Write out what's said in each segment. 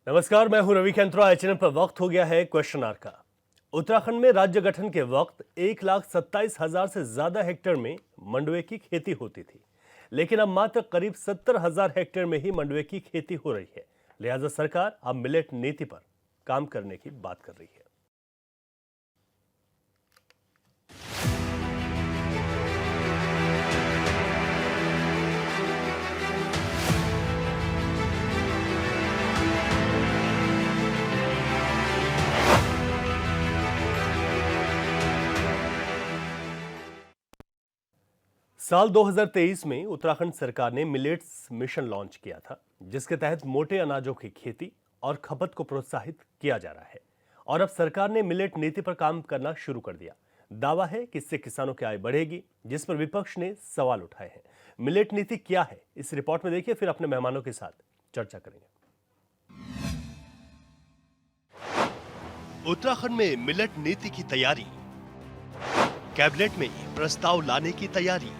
नमस्कार, मैं हूं रवि कैंत्रा। चैनल पर वक्त हो गया है क्वेश्चन आवर का। उत्तराखंड में राज्य गठन के वक्त 1,27,000 से ज्यादा हेक्टेयर में मंडुवे की खेती होती थी, लेकिन अब मात्र करीब 70,000 हेक्टेयर में ही मंडुवे की खेती हो रही है। लिहाजा सरकार अब मिलेट नीति पर काम करने की बात कर रही है। साल 2023 में उत्तराखंड सरकार ने मिलेट्स मिशन लॉन्च किया था, जिसके तहत मोटे अनाजों की खेती और खपत को प्रोत्साहित किया जा रहा है। और अब सरकार ने मिलेट नीति पर काम करना शुरू कर दिया। दावा है कि इससे किसानों की आय बढ़ेगी, जिस पर विपक्ष ने सवाल उठाए हैं। मिलेट नीति क्या है, इस रिपोर्ट में देखिए, फिर अपने मेहमानों के साथ चर्चा करेंगे। उत्तराखंड में मिलेट नीति की तैयारी, कैबिनेट में प्रस्ताव लाने की तैयारी,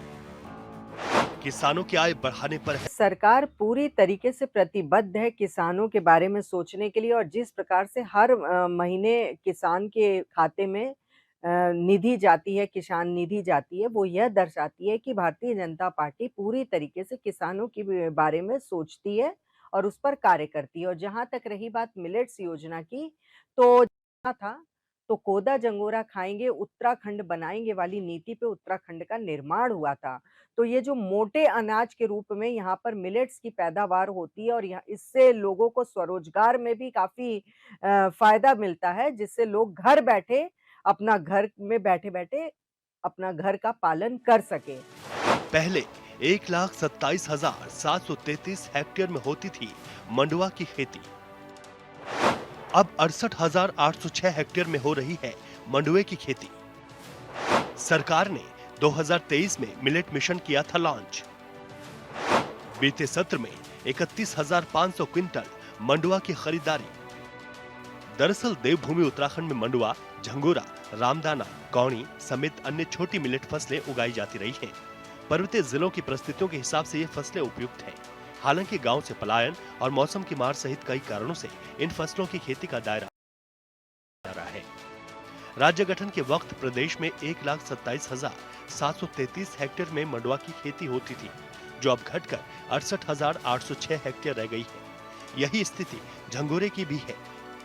किसानों की आय बढ़ाने पर है। सरकार पूरी तरीके से प्रतिबद्ध है किसानों के बारे में सोचने के लिए, और जिस प्रकार से हर महीने किसान के खाते में निधि जाती है, किसान निधि जाती है, वो यह दर्शाती है कि भारतीय जनता पार्टी पूरी तरीके से किसानों के बारे में सोचती है और उस पर कार्य करती है। और जहां तक रही बात मिलेट्स योजना की, तो था तो कोदा जंगोरा खाएंगे उत्तराखंड बनाएंगे वाली नीति पे उत्तराखंड का निर्माण हुआ था। तो ये जो मोटे अनाज के रूप में यहाँ पर मिलेट्स की पैदावार होती है, और यहाँ इससे लोगों को स्वरोजगार में भी काफ़ी फ़ायदा मिलता है, जिससे लोग घर बैठे अपना घर में बैठे-बैठे अपना घर का पालन कर सकें। पहले 1,27,733 हेक्टेयर में होती थी मंडुवा की खेती। अब 68,806 हेक्टेयर में हो रही है मंडुवे की खेती। सरकार ने 2023 में मिलेट मिशन किया था लॉन्च। बीते सत्र में 31,500 क्विंटल मंडुवा की खरीदारी। दरअसल देवभूमि उत्तराखंड में मंडुवा, झंगोरा, रामदाना, कौड़ी समेत अन्य छोटी मिलेट फसलें उगाई जाती रही हैं। पर्वतीय जिलों की परिस्थितियों के हिसाब से ये फसलें उपयुक्त हैं। हालांकि गांव से पलायन और मौसम की मार सहित कई कारणों से इन फसलों की खेती का दायरा जा रहा है। राज्य गठन के वक्त प्रदेश में 1,27,733 हेक्टेयर में मंडुवा की खेती होती थी, जो अब घटकर 68,806 हेक्टेयर रह गई है। यही स्थिति झंगोरे की भी है।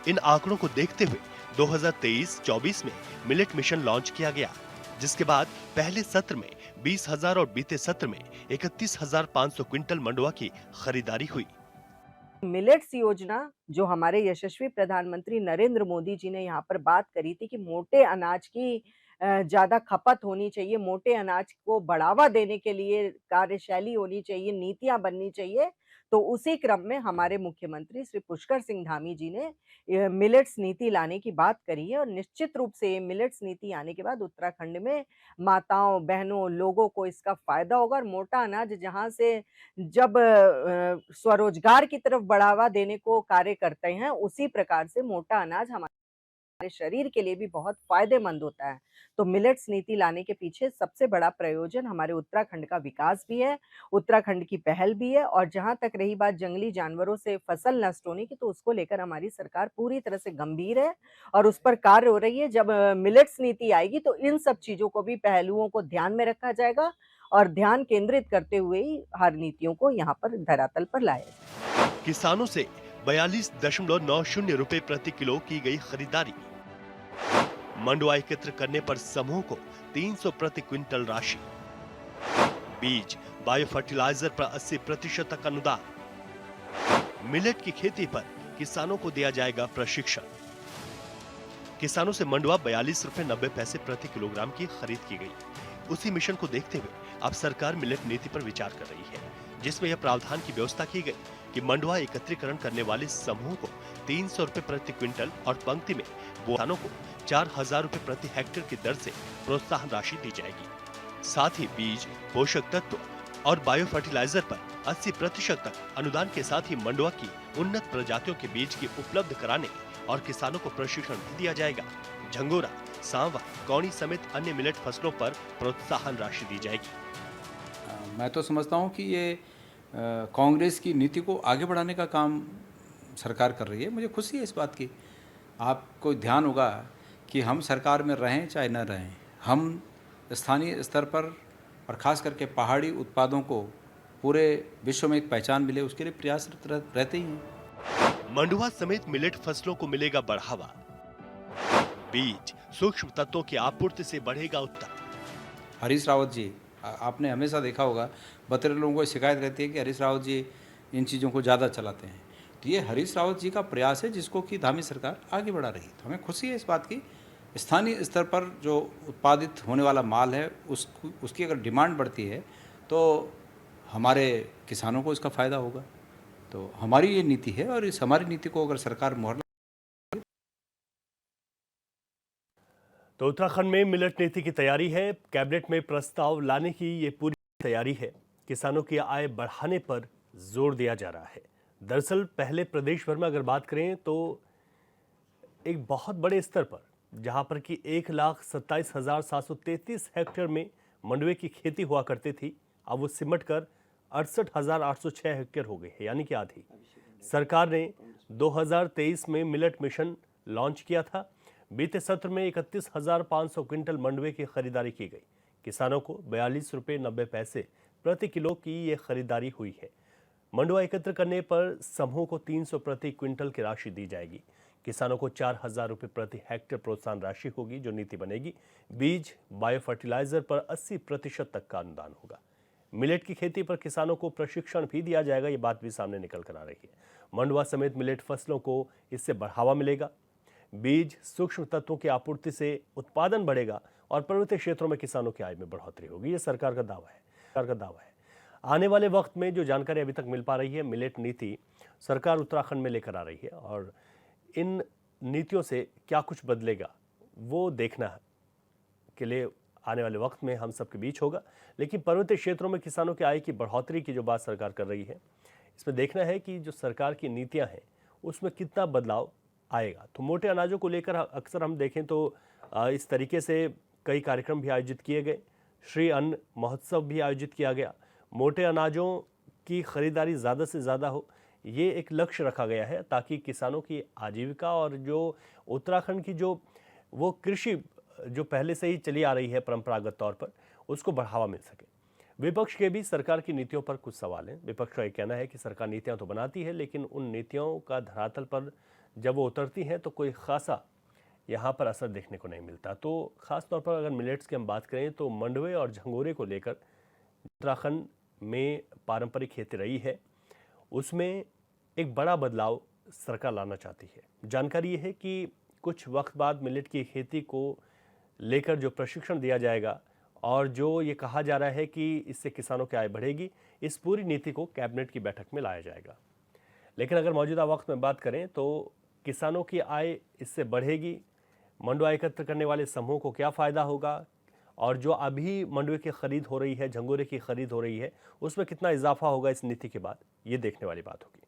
इन आंकड़ों को देखते हुए 2023-24 में मिलेट मिशन लॉन्च किया गया, जिसके बाद पहले सत्र में 20,000 और बीते सत्र में 31,500 क्विंटल मंडुवा की खरीदारी हुई। मिलेट्स योजना जो हमारे यशस्वी प्रधानमंत्री नरेंद्र मोदी जी ने यहाँ पर बात करी थी कि मोटे अनाज की ज़्यादा खपत होनी चाहिए, मोटे अनाज को बढ़ावा देने के लिए कार्यशैली होनी चाहिए, नीतियाँ बननी चाहिए। तो उसी क्रम में हमारे मुख्यमंत्री श्री पुष्कर सिंह धामी जी ने मिलेट्स नीति लाने की बात करी है, और निश्चित रूप से मिलेट्स नीति आने के बाद उत्तराखंड में माताओं, बहनों, लोगों को इसका फ़ायदा होगा। और मोटा अनाज जहाँ से जब स्वरोजगार की तरफ बढ़ावा देने को कार्य करते हैं, उसी प्रकार से मोटा अनाज हमारे शरीर के लिए भी बहुत फ़ायदेमंद होता है। तो मिलेट्स नीति लाने के पीछे सबसे बड़ा प्रयोजन हमारे उत्तराखंड का विकास भी है, उत्तराखंड की पहल भी है। और जहाँ तक रही बात जंगली जानवरों से फसल नष्ट होने की, तो उसको लेकर हमारी सरकार पूरी तरह से गंभीर है और उस पर कार्य हो रही है। जब मिलेट्स नीति आएगी, तो इन सब चीज़ों को भी, पहलुओं को ध्यान में रखा जाएगा और ध्यान केंद्रित करते हुए ही हर नीतियों को यहाँ पर धरातल पर लाया जाए। किसानों से 42.90 रुपए प्रति किलो की गई खरीदारी। मंडुवा एकत्र करने पर समूह को 300 प्रति क्विंटल राशि। बीज, बायो फर्टिलाइजर पर 80% तक अनुदान। मिलेट की खेती पर किसानों को दिया जाएगा प्रशिक्षण। किसानों से मंडुवा 42 रुपए 90 पैसे प्रति किलोग्राम की खरीद की गई। उसी मिशन को देखते हुए अब सरकार मिलेट नीति पर विचार कर रही है, जिसमें यह प्रावधान की व्यवस्था की गई कि मंडुवा एकत्रीकरण करने वाले समूह को 300 रुपए प्रति क्विंटल और पंक्ति में किसानों को 4,000 रुपए प्रति हेक्टेयर की दर से प्रोत्साहन राशि दी जाएगी। साथ ही बीज, पोषक तत्व और बायो फर्टिलाइजर पर 80% तक अनुदान के साथ ही मंडुवा की उन्नत प्रजातियों के बीज की उपलब्ध कराने और किसानों को प्रशिक्षण भी दिया जाएगा। झंगोरा, सांवा, कौड़ी समेत अन्य मिलेट फसलों पर प्रोत्साहन राशि दी जाएगी। मैं तो समझता हूँ कि ये कांग्रेस की नीति को आगे बढ़ाने का काम सरकार कर रही है, मुझे खुशी है इस बात की। आपको ध्यान होगा कि हम सरकार में रहें चाहे न रहें, हम स्थानीय स्तर पर और ख़ास करके पहाड़ी उत्पादों को पूरे विश्व में एक पहचान मिले, उसके लिए प्रयासरत रहते ही हैं। मंडुआ समेत मिलेट फसलों को मिलेगा बढ़ावा। बीज, सूक्ष्म तत्वों की आपूर्ति से बढ़ेगा उत्पादन। हरीश रावत जी, आपने हमेशा देखा होगा, बतेरे लोगों को शिकायत रहती है कि हरीश रावत जी इन चीज़ों को ज़्यादा चलाते हैं। तो ये हरीश रावत जी का प्रयास है जिसको कि धामी सरकार आगे बढ़ा रही है। तो हमें खुशी है इस बात की। स्थानीय स्तर पर जो उत्पादित होने वाला माल है उसकी अगर डिमांड बढ़ती है तो हमारे किसानों को इसका फ़ायदा होगा। तो हमारी ये नीति है और इस हमारी नीति को अगर सरकार मोहर। तो उत्तराखंड में मिलेट नीति की तैयारी है। कैबिनेट में प्रस्ताव लाने की ये पूरी तैयारी है। किसानों की आय बढ़ाने पर जोर दिया जा रहा है। दरअसल पहले प्रदेश भर में अगर बात करें तो एक बहुत बड़े स्तर पर, जहां पर कि 1,27,733 हेक्टेयर में मंडुवे की खेती हुआ करती थी, अब वो सिमट कर 68,806 हेक्टेयर हो गई है, यानी कि आधी। सरकार ने 2023 में मिलेट मिशन लॉन्च किया था। बीते सत्र में 31,500 क्विंटल मंडुवे की खरीदारी की गई। किसानों को 42 रुपये 90 पैसे प्रति किलो की ये खरीदारी हुई है। मंडुआ एकत्र करने पर समूह को 300 प्रति क्विंटल की राशि दी जाएगी। किसानों को 4,000 रुपये प्रति हेक्टेयर प्रोत्साहन राशि होगी जो नीति बनेगी। बीज, बायो फर्टिलाइजर पर 80% तक का अनुदान होगा। मिलेट की खेती पर किसानों को प्रशिक्षण भी दिया जाएगा, ये बात भी सामने निकल कर आ रही है। मंडुआ समेत मिलेट फसलों को इससे बढ़ावा मिलेगा। बीज, सूक्ष्म तत्वों की आपूर्ति से उत्पादन बढ़ेगा और पर्वतीय क्षेत्रों में किसानों की आय में बढ़ोतरी होगी, ये सरकार का दावा है। आने वाले वक्त में जो जानकारी अभी तक मिल पा रही है, मिलेट नीति सरकार उत्तराखंड में लेकर आ रही है और इन नीतियों से क्या कुछ बदलेगा वो देखना के लिए आने वाले वक्त में हम सबके बीच होगा। लेकिन पर्वतीय क्षेत्रों में किसानों की आय की बढ़ोतरी की जो बात सरकार कर रही है, इसमें देखना है कि जो सरकार की नीतियां हैं उसमें कितना बदलाव आएगा। तो मोटे अनाजों को लेकर अक्सर हम देखें तो इस तरीके से कई कार्यक्रम भी आयोजित किए गए। श्री अन्न महोत्सव भी आयोजित किया गया। मोटे अनाजों की खरीदारी ज़्यादा से ज़्यादा हो, ये एक लक्ष्य रखा गया है ताकि किसानों की आजीविका और जो उत्तराखंड की जो वो कृषि जो पहले से ही चली आ रही है परंपरागत तौर पर, उसको बढ़ावा मिल सके। विपक्ष के भी सरकार की नीतियों पर कुछ सवाल हैं। विपक्ष का ये कहना है कि सरकार नीतियां तो बनाती है लेकिन उन नीतियों का धरातल पर जब वो उतरती हैं तो कोई खासा यहाँ पर असर देखने को नहीं मिलता। तो खास तौर पर अगर मिलेट्स की हम बात करें तो मंडुवे और झंगोरे को लेकर उत्तराखंड में पारंपरिक खेती रही है, उसमें एक बड़ा बदलाव सरकार लाना चाहती है। जानकारी ये है कि कुछ वक्त बाद मिलेट की खेती को लेकर जो प्रशिक्षण दिया जाएगा और जो ये कहा जा रहा है कि इससे किसानों की आय बढ़ेगी, इस पूरी नीति को कैबिनेट की बैठक में लाया जाएगा। लेकिन अगर मौजूदा वक्त में बात करें तो किसानों की आय इससे बढ़ेगी, मंडुआ एकत्र करने वाले समूह को क्या फ़ायदा होगा और जो अभी मंडुए की खरीद हो रही है, झंगोरे की खरीद हो रही है, उसमें कितना इजाफा होगा इस नीति के बाद, ये देखने वाली बात होगी।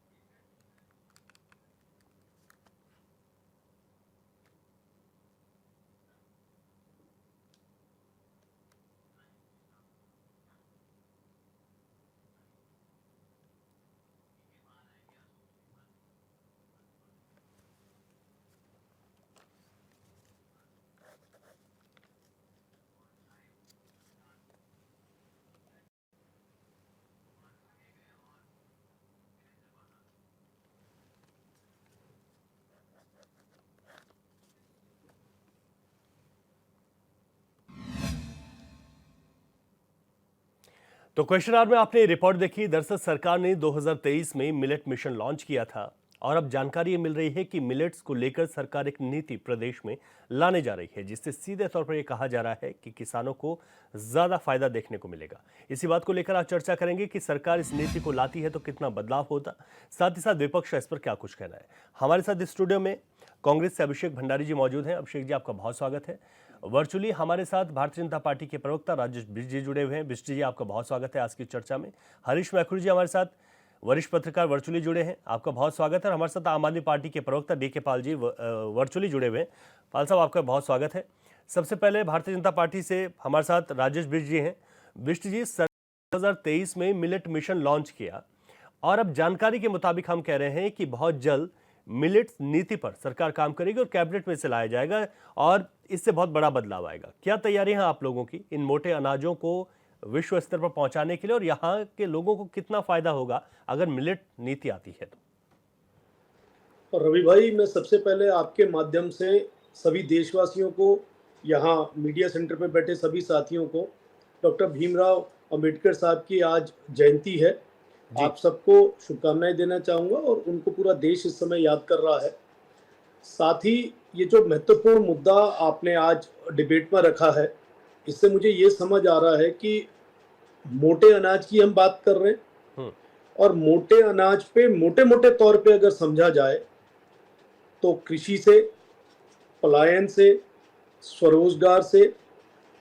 तो क्वेश्चन आवर में आपने रिपोर्ट देखी। दरअसल सरकार ने 2023 में मिलेट मिशन लॉन्च किया था और अब जानकारी ये मिल रही है कि मिलेट्स को लेकर सरकार एक नीति प्रदेश में लाने जा रही है, जिससे सीधे तौर पर यह कहा जा रहा है कि किसानों को ज्यादा फायदा देखने को मिलेगा। इसी बात को लेकर आज चर्चा करेंगे कि सरकार इस नीति को लाती है तो कितना बदलाव होता, साथ ही साथ विपक्ष का इस पर क्या कुछ कहना है। हमारे साथ स्टूडियो में कांग्रेस से अभिषेक भंडारी जी मौजूद हैं। अभिषेक जी, आपका बहुत स्वागत है। वर्चुअली हमारे साथ भारतीय जनता पार्टी के प्रवक्ता राजेश बिष्ट जी जुड़े हुए हैं। बिष्ट जी, आपका बहुत स्वागत है आज की चर्चा में। हरीश मैखुर जी हमारे साथ वरिष्ठ पत्रकार वर्चुअली जुड़े हैं, आपका बहुत स्वागत है। और हमारे साथ आम आदमी पार्टी के प्रवक्ता DK पाल जी वर्चुअली जुड़े हुए हैं। पाल साहब, आपका बहुत स्वागत है। सबसे पहले भारतीय जनता पार्टी से हमारे साथ राजेश बिष्ट जी हैं। बिष्ट जी, 2023 में मिलेट मिशन लॉन्च किया और अब जानकारी के मुताबिक हम कह रहे हैं कि बहुत जल्द मिलेट्स नीति पर सरकार काम करेगी और कैबिनेट में इसे लाया जाएगा और इससे बहुत बड़ा बदलाव आएगा। क्या तैयारियां हैं आप लोगों की इन मोटे अनाजों को विश्व स्तर पर पहुंचाने के लिए और यहाँ के लोगों को कितना फायदा होगा अगर मिलेट नीति आती है तो? रवि भाई, मैं सबसे पहले आपके माध्यम से सभी देशवासियों को, यहाँ मीडिया सेंटर पे बैठे सभी साथियों को, डॉक्टर भीमराव अंबेडकर साहब की आज जयंती है, आप सबको शुभकामनाएं देना चाहूँगा और उनको पूरा देश इस समय याद कर रहा है। साथ ही ये जो महत्वपूर्ण मुद्दा आपने आज डिबेट में रखा है, इससे मुझे ये समझ आ रहा है कि मोटे अनाज की हम बात कर रहे हैं और मोटे अनाज पे मोटे मोटे तौर पे अगर समझा जाए तो कृषि से, पलायन से, स्वरोजगार से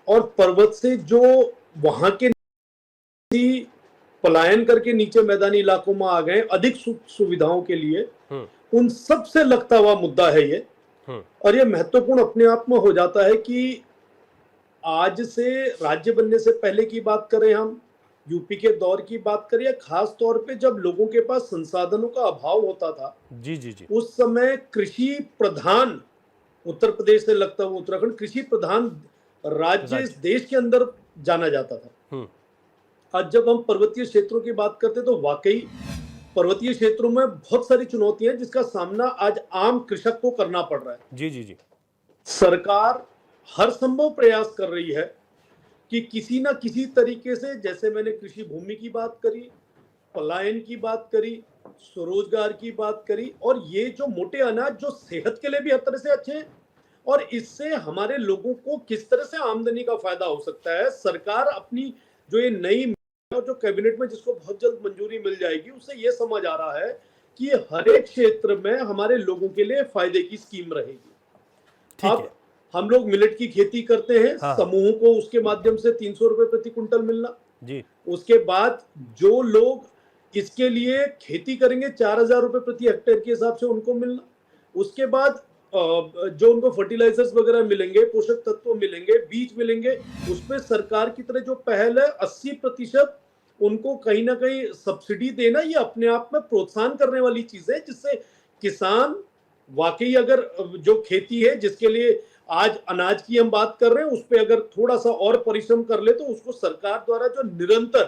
और पर्वत से जो वहां के पलायन करके नीचे मैदानी इलाकों में आ गए अधिक सुविधाओं के लिए, उन सब से लगता हुआ मुद्दा है ये। और ये महत्वपूर्ण अपने आप में हो जाता है कि आज से राज्य बनने से पहले की बात करें, हम यूपी के दौर की बात करें, या खास तौर पे जब लोगों के पास संसाधनों का अभाव होता था, जी, उस समय कृषि प्रधान, उत्तर प्रदेश से लगता हुआ उत्तराखंड कृषि प्रधान राज्य इस देश के अंदर जाना जाता था। आज जब हम पर्वतीय क्षेत्रों की बात करते हैं तो वाकई पर्वतीय क्षेत्रों में बहुत सारी चुनौतियां हैं जिसका सामना आज आम कृषक को करना पड़ रहा है। जी। सरकार हर संभव प्रयास कर रही है कि किसी ना किसी तरीके से, जैसे मैंने कृषि भूमि की बात करी, पलायन की बात करी, स्वरोजगार की बात करी, और ये जो मोटे अनाज जो सेहत के लिए भी हर तरह से अच्छे हैं और इससे हमारे लोगों को किस तरह से आमदनी का फायदा हो सकता है, सरकार अपनी जो ये नई जो कैबिनेट में जिसको बहुत जल्द मंजूरी मिल जाएगी, उससे ये समझ आ रहा है कि हर एक क्षेत्र में हमारे लोगों के लिए फायदे की स्कीम रहेगी। अब हम लोग मिलेट की खेती करते हैं, समूह को उसके माध्यम से 300 रुपए प्रति कुंटल मिलना जी। उसके बाद जो लोग इसके लिए खेती करेंगे 4000 रुपए प्रति हेक्टेयर के हिसाब से उनको मिलना। उसके बाद जो उनको फर्टिलाइजर्स वगैरह मिलेंगे, पोषक तत्व मिलेंगे, बीज मिलेंगे, उसमें सरकार की तरह जो पहल है 80% उनको कहीं ना कहीं सब्सिडी देना, ये अपने आप में प्रोत्साहन करने वाली चीज है, जिससे किसान वाकई अगर जो खेती है जिसके लिए आज अनाज की हम बात कर रहे हैं, उस पर अगर थोड़ा सा और परिश्रम कर ले तो उसको सरकार द्वारा जो निरंतर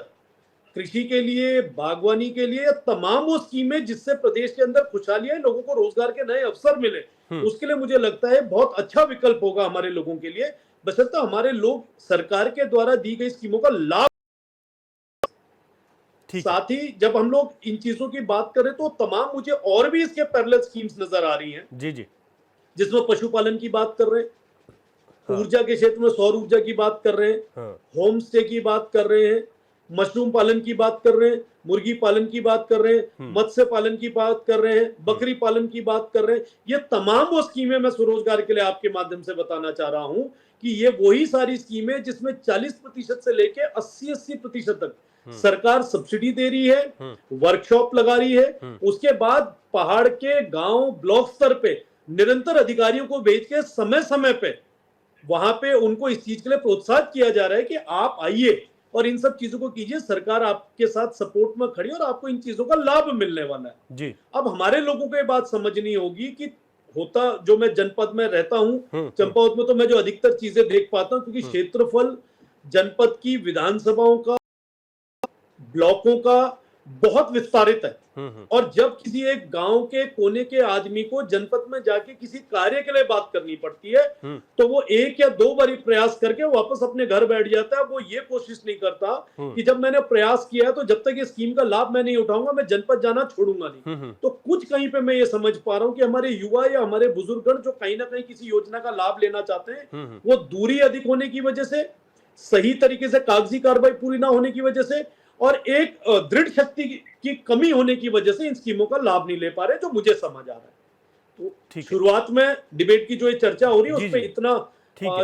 कृषि के लिए, बागवानी के लिए तमाम वो स्कीमें जिससे प्रदेश के अंदर खुशहाली है, लोगों को रोजगार के नए अवसर मिले, उसके लिए मुझे लगता है बहुत अच्छा विकल्प होगा हमारे लोगों के लिए, बशर्ते हमारे लोग सरकार के द्वारा दी गई स्कीमों का लाभ। साथ ही जब हम लोग इन चीजों की बात करें तो तमाम मुझे और भी इसके पैरेलल स्कीम्स नजर आ रही हैं जी, जिसमें पशुपालन की बात कर रहे हैं, ऊर्जा के क्षेत्र में सौर ऊर्जा की बात कर रहे हैं, होम स्टे की बात कर रहे हैं, मशरूम पालन की बात कर रहे हैं, मुर्गी पालन की बात कर रहे हैं, मत्स्य पालन की बात कर रहे हैं, बकरी पालन की बात कर रहे हैं। ये तमाम वो स्कीमें मैं स्वरोजगार के लिए आपके माध्यम से बताना चाह रहा हूं कि ये वही सारी स्कीमें जिसमें 40% से लेके 80% तक सरकार सब्सिडी दे रही है, वर्कशॉप लगा रही है, उसके बाद पहाड़ के गांव ब्लॉक स्तर पे निरंतर अधिकारियों को भेज के समय समय पे वहां पे उनको इस चीज के लिए प्रोत्साहित किया जा रहा है कि आप आइए और इन सब चीजों को कीजिए, सरकार आपके साथ सपोर्ट में खड़ी और आपको इन चीजों का लाभ मिलने वाला है जी। अब हमारे लोगों को ये बात समझनी होगी कि होता जो मैं जनपद में रहता हूं, चंपावत में तो मैं जो अधिकतर चीजें देख पाता हूं, क्योंकि क्षेत्रफल जनपद की विधानसभाओं का, ब्लॉकों का बहुत विस्तारित है और जब किसी एक गांव के कोने के आदमी को जनपद में जाके किसी कार्य के लिए बात करनी पड़ती है तो वो एक या दो बारी प्रयास करके वापस अपने घर बैठ जाता है। वो ये कोशिश नहीं करता कि जब मैंने प्रयास किया तो जब तक ये स्कीम का लाभ मैं नहीं उठाऊंगा मैं जनपद जाना छोड़ूंगा नहीं। तो कुछ कहीं पे मैं ये समझ पा रहा हूँ कि हमारे युवा या हमारे बुजुर्गगण जो कहीं ना कहीं किसी योजना का लाभ लेना चाहते हैं, वो दूरी अधिक होने की वजह से, सही तरीके से कागजी कार्रवाई पूरी ना होने की वजह से और एक दृढ़ शक्ति की कमी होने की वजह से इन स्कीमों का लाभ नहीं ले पा रहे, जो मुझे समझ आ रहा है। तो शुरुआत में डिबेट की जो ये चर्चा हो रही है उस पर इतना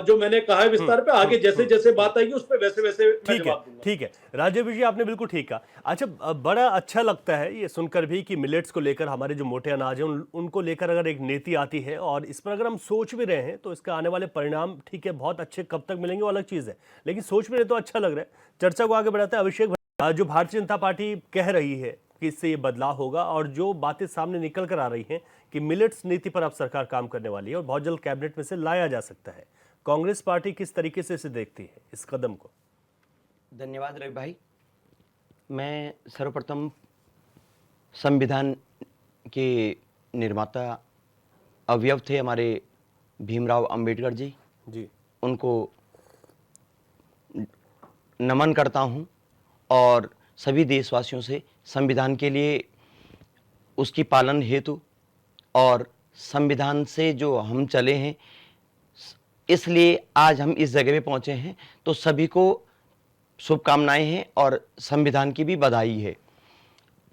जो मैंने कहा है विस्तार पे, आगे जैसे जैसे बात आएगी उस पे वैसे वैसे मैं जवाब दूंगा। ठीक है राजीव जी, आपने बिल्कुल ठीक कहा। अच्छा, बड़ा अच्छा लगता है ये सुनकर भी कि मिलेट्स को लेकर, हमारे जो मोटे अनाज हैं उनको लेकर अगर एक नीति आती है और इस पर अगर हम सोच भी रहे हैं तो इसका आने वाले परिणाम ठीक है बहुत अच्छे कब तक मिलेंगे वो अलग चीज़ है, लेकिन सोच भी रहे तो अच्छा लग रहा है। चर्चा को आगे बढ़ाते हैं। अभिषेक, जो भारतीय जनता पार्टी कह रही है कि इससे ये बदलाव होगा, और जो बातें सामने निकल कर आ रही हैं कि मिलेट्स नीति पर अब सरकार काम करने वाली है और बहुत जल्द कैबिनेट में से लाया जा सकता है, कांग्रेस पार्टी किस तरीके से इसे देखती है, इस कदम को? धन्यवाद रवि भाई। मैं सर्वप्रथम संविधान के निर्माता अवयव थे हमारे भीमराव अंबेडकर जी, उनको नमन करता हूं और सभी देशवासियों से संविधान के लिए उसकी पालन हेतु और संविधान से जो हम चले हैं इसलिए आज हम इस जगह पे पहुंचे हैं, तो सभी को शुभकामनाएं हैं और संविधान की भी बधाई है।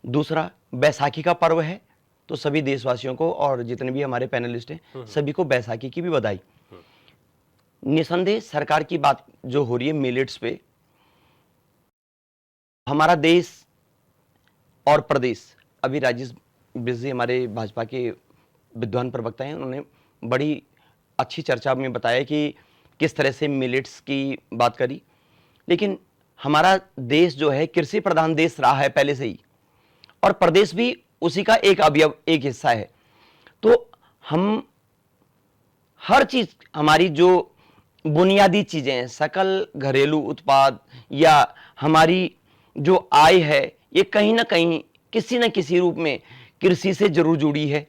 दूसरा, बैसाखी का पर्व है, तो सभी देशवासियों को और जितने भी हमारे पैनलिस्ट हैं सभी को बैसाखी की भी बधाई। निसंदेह सरकार की बात जो हो रही है मिलेट्स पे, हमारा देश और प्रदेश, अभी राजेश बिजली हमारे भाजपा के विद्वान प्रवक्ता हैं, उन्होंने बड़ी अच्छी चर्चा में बताया कि किस तरह से मिलेट्स की बात करी, लेकिन हमारा देश जो है कृषि प्रधान देश रहा है पहले से ही, और प्रदेश भी उसी का एक अवयव, एक हिस्सा है। तो हम हर चीज, हमारी जो बुनियादी चीजें हैं, सकल घरेलू उत्पाद या हमारी जो आय है, ये कहीं ना कहीं किसी न किसी रूप में कृषि से जरूर जुड़ी है।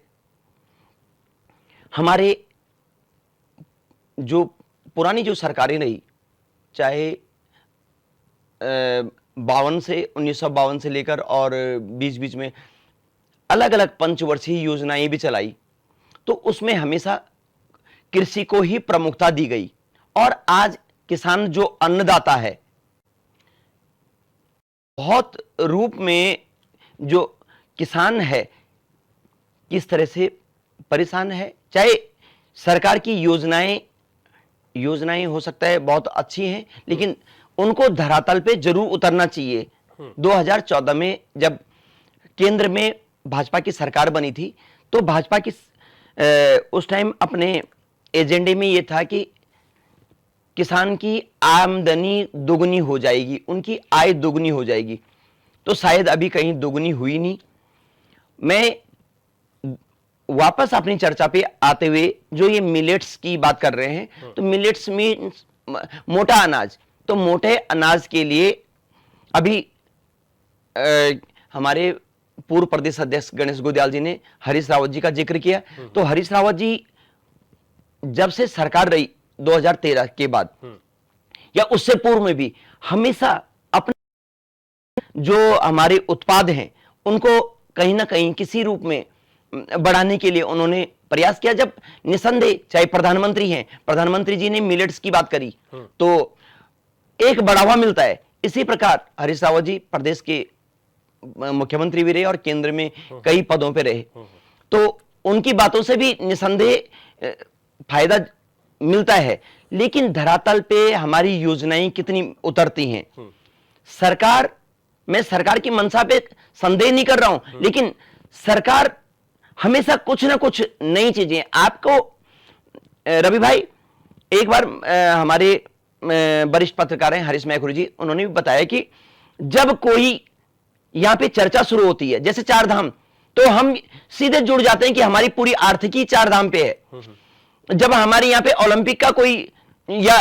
हमारे जो पुरानी जो सरकारें रही, चाहे 1952 से लेकर और बीच बीच में अलग अलग पंचवर्षीय योजनाएं भी चलाई, तो उसमें हमेशा कृषि को ही प्रमुखता दी गई। और आज किसान जो अन्नदाता है, बहुत रूप में जो किसान है किस तरह से परेशान है, चाहे सरकार की योजनाएं हो सकता है बहुत अच्छी हैं, लेकिन उनको धरातल पे जरूर उतरना चाहिए। 2014 में जब केंद्र में भाजपा की सरकार बनी थी, तो भाजपा की उस टाइम अपने एजेंडे में ये था कि किसान की आमदनी दुगनी हो जाएगी, उनकी आय दुगनी हो जाएगी, तो शायद अभी कहीं दुगनी हुई नहीं। मैं वापस अपनी चर्चा पे आते हुए जो ये मिलेट्स की बात कर रहे हैं, तो मिलेट्स मीन्स मोटा अनाज, तो मोटे अनाज के लिए अभी हमारे पूर्व प्रदेश अध्यक्ष गणेश गोदियाल जी ने हरीश रावत जी का जिक्र किया। तो हरीश रावत जी जब से सरकार रही 2013 के बाद या उससे पूर्व में भी हमेशा अपने जो हमारे उत्पाद हैं उनको कहीं ना कहीं किसी रूप में बढ़ाने के लिए उन्होंने प्रयास किया। जब निसंदेह चाहे प्रधानमंत्री हैं, प्रधानमंत्री जी ने मिलेट्स की बात करी तो एक बढ़ावा मिलता है। इसी प्रकार हरीश रावत जी प्रदेश के मुख्यमंत्री भी रहे और केंद्र में कई पदों पे रहे, तो उनकी बातों से भी निसंदेह फायदा मिलता है। लेकिन धरातल पे हमारी योजनाएं कितनी उतरती हैं, मैं सरकार की मंशा पे संदेह नहीं कर रहा हूं, लेकिन सरकार हमेशा कुछ ना कुछ नई चीजें आपको, रवि भाई एक बार हमारे वरिष्ठ पत्रकार हैं हरीश मैखुरी जी, उन्होंने भी बताया कि जब कोई यहां पे चर्चा शुरू होती है, जैसे चार धाम, तो हम सीधे जुड़ जाते हैं कि हमारी पूरी आर्थिकी चार धाम पे है। जब हमारे यहाँ पे ओलंपिक का कोई या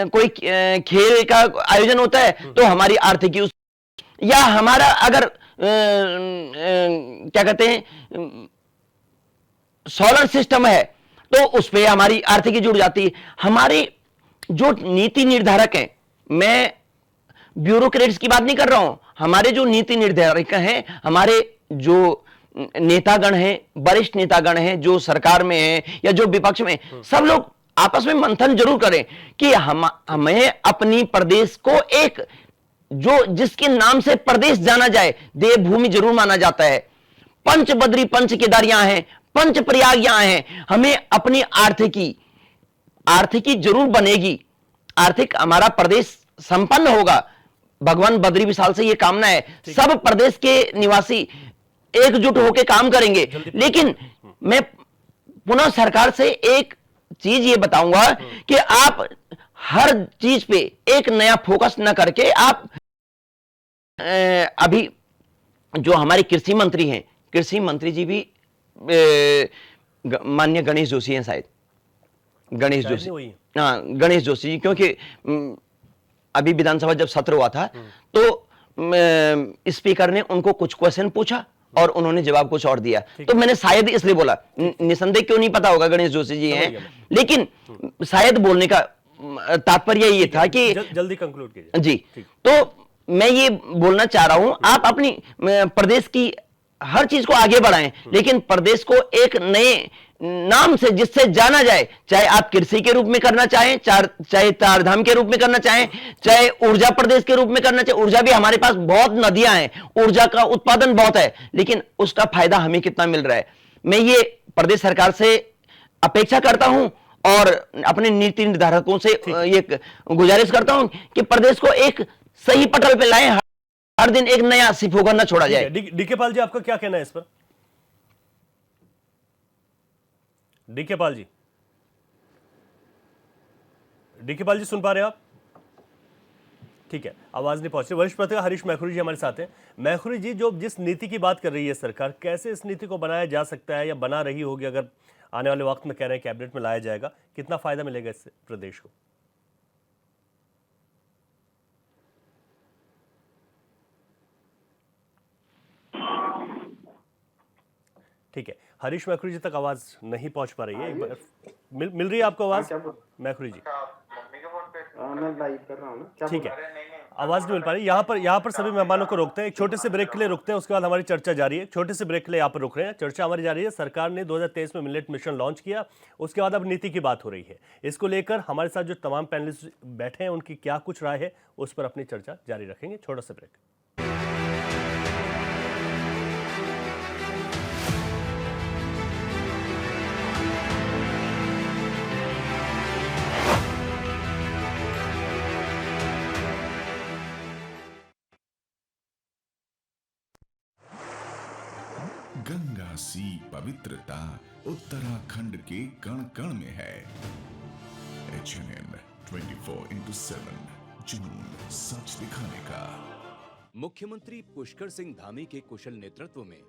कोई खेल का आयोजन होता है तो हमारी आर्थिकी उस, या हमारा अगर क्या कहते हैं सोलर सिस्टम है तो उस पे हमारी आर्थिकी जुड़ जाती है। हमारे जो नीति निर्धारक हैं, मैं ब्यूरोक्रेट्स की बात नहीं कर रहा हूं, हमारे जो नीति निर्धारक हैं, हमारे जो नेतागण हैं, वरिष्ठ नेतागण हैं जो सरकार में हैं या जो विपक्ष में, सब लोग आपस में मंथन जरूर करें कि हमें अपनी प्रदेश को एक जो जिसके नाम से प्रदेश जाना जाए, देवभूमि जरूर माना जाता है। पंच बद्री पंच केदार यहां है, पंच प्रयाग यहां है, हमें अपनी आर्थिकी जरूर बनेगी, आर्थिक हमारा प्रदेश संपन्न होगा। भगवान बद्री विशाल से यह कामना है, सब प्रदेश के निवासी एकजुट होकर काम करेंगे। लेकिन मैं पुनः सरकार से एक चीज ये बताऊंगा कि आप हर चीज पे एक नया फोकस न करके आप अभी जो हमारे कृषि मंत्री हैं, कृषि मंत्री जी भी माननीय गणेश जोशी हैं, शायद गणेश शायद जोशी, नहीं हुई। हाँ गणेश जोशी जी, क्योंकि अभी विधानसभा जब सत्र हुआ था तो स्पीकर ने उनको कुछ क्वेश्चन पूछा और उन्होंने जवाब कुछ और दिया, तो मैंने शायद इसलिए बोला, निसंदेह क्यों नहीं पता होगा गणेश जोशी जी हैं, लेकिन शायद बोलने का तात्पर्य ये था कि जल्दी कंक्लूड कीजिए जी। तो मैं ये बोलना चाह रहा हूं, आप अपनी प्रदेश की हर चीज को आगे बढ़ाएं, लेकिन प्रदेश को एक नए नाम से जिससे जाना जाए, चाहे आप कृषि के रूप में करना चाहें, चाहे चारधाम के रूप में करना चाहें, चाहे ऊर्जा प्रदेश के रूप में करना चाहें। ऊर्जा भी हमारे पास बहुत नदियां हैं, ऊर्जा का उत्पादन बहुत है, लेकिन उसका फायदा हमें कितना मिल रहा है। मैं ये प्रदेश सरकार से अपेक्षा करता हूं और अपने नीति निर्धारकों से ये गुजारिश करता हूं कि प्रदेश को एक सही पटल पे लाएं, हर दिन एक नया सिफोगा न छोड़ा जाए। डीके पाल जी, आपका क्या कहना है इस पर? डीके पाल जी, डीके पाल जी सुन पा रहे हैं आप? ठीक है, आवाज नहीं पहुंच रही। वरिष्ठ पत्रकार हरीश मैखुरी जी हमारे साथ हैं। मैखुरी जी, जो जिस नीति की बात कर रही है सरकार, कैसे इस नीति को बनाया जा सकता है या बना रही होगी, अगर आने वाले वक्त में कह रहे हैं कैबिनेट में लाया जाएगा, कितना फायदा मिलेगा इससे प्रदेश को? ठीक है, हरीश मैखुरी जी तक आवाज नहीं पहुंच पा रही है। एक बार मिल रही है आपको आवाज मैखुरी जी? ठीक है, आवाज नहीं मिल पा रही। यहाँ पर सभी मेहमानों को रोकते हैं, एक छोटे से ब्रेक के लिए रुकते हैं, उसके बाद हमारी चर्चा जारी है। छोटे से ब्रेक के लिए यहाँ पर रुक रहे हैं, चर्चा हमारी जारी है। सरकार ने 2023 में मिलेट मिशन लॉन्च किया, उसके बाद अब नीति की बात हो रही है। इसको लेकर हमारे साथ जो तमाम पैनलिस्ट बैठे हैं, उनकी क्या कुछ राय है, उस पर अपनी चर्चा जारी रखेंगे। छोटा सा ब्रेक। गंगा सी पवित्रता उत्तराखंड के कण कण में है। HNN 24/7 जुनून सच दिखाने का। मुख्यमंत्री पुष्कर सिंह धामी के कुशल नेतृत्व में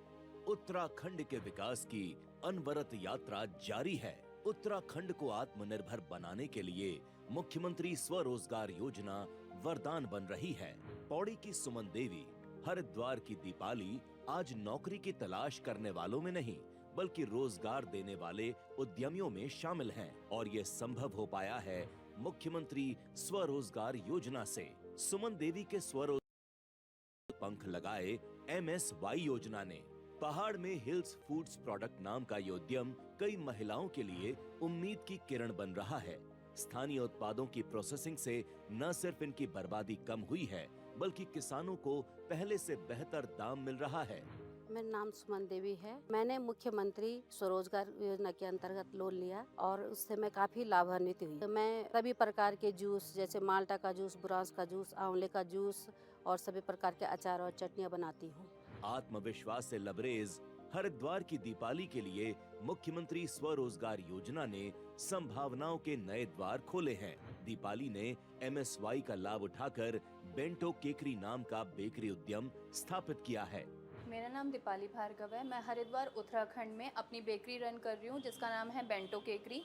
उत्तराखंड के विकास की अनवरत यात्रा जारी है। उत्तराखंड को आत्मनिर्भर बनाने के लिए मुख्यमंत्री स्वरोजगार योजना वरदान बन रही है। पौड़ी की सुमन देवी, हरिद्वार की दीपाली आज नौकरी की तलाश करने वालों में नहीं, बल्कि रोजगार देने वाले उद्यमियों में शामिल हैं, और ये संभव हो पाया है मुख्यमंत्री स्वरोजगार योजना से। सुमन देवी के स्वरोजगार पंख लगाए MSY योजना ने। पहाड़ में हिल्स फूड्स प्रोडक्ट नाम का ये उद्यम कई महिलाओं के लिए उम्मीद की किरण बन रहा है। स्थानीय उत्पादों की प्रोसेसिंग से न सिर्फ इनकी बर्बादी कम हुई है, बल्कि किसानों को पहले से बेहतर दाम मिल रहा है। मेरा नाम सुमन देवी है। मैंने मुख्यमंत्री स्वरोजगार योजना के अंतर्गत लोन लिया और उससे मैं काफी लाभान्वित हुई। मैं सभी प्रकार के जूस, जैसे माल्टा का जूस, बुरांस का जूस, आंवले का जूस और सभी प्रकार के अचार और चटनियाँ बनाती हूँ। आत्मविश्वास से लबरेज हरिद्वार की दीपाली के लिए मुख्यमंत्री स्वरोजगार योजना ने संभावनाओं के नए द्वार खोले हैं। दीपाली ने MSY का लाभ उठाकर बेंटो केकरी नाम का बेकरी उद्यम स्थापित किया है। मेरा नाम दीपाली भार्गव है। मैं हरिद्वार उत्तराखंड में अपनी बेकरी रन कर रही हूँ, जिसका नाम है बेंटो केकरी,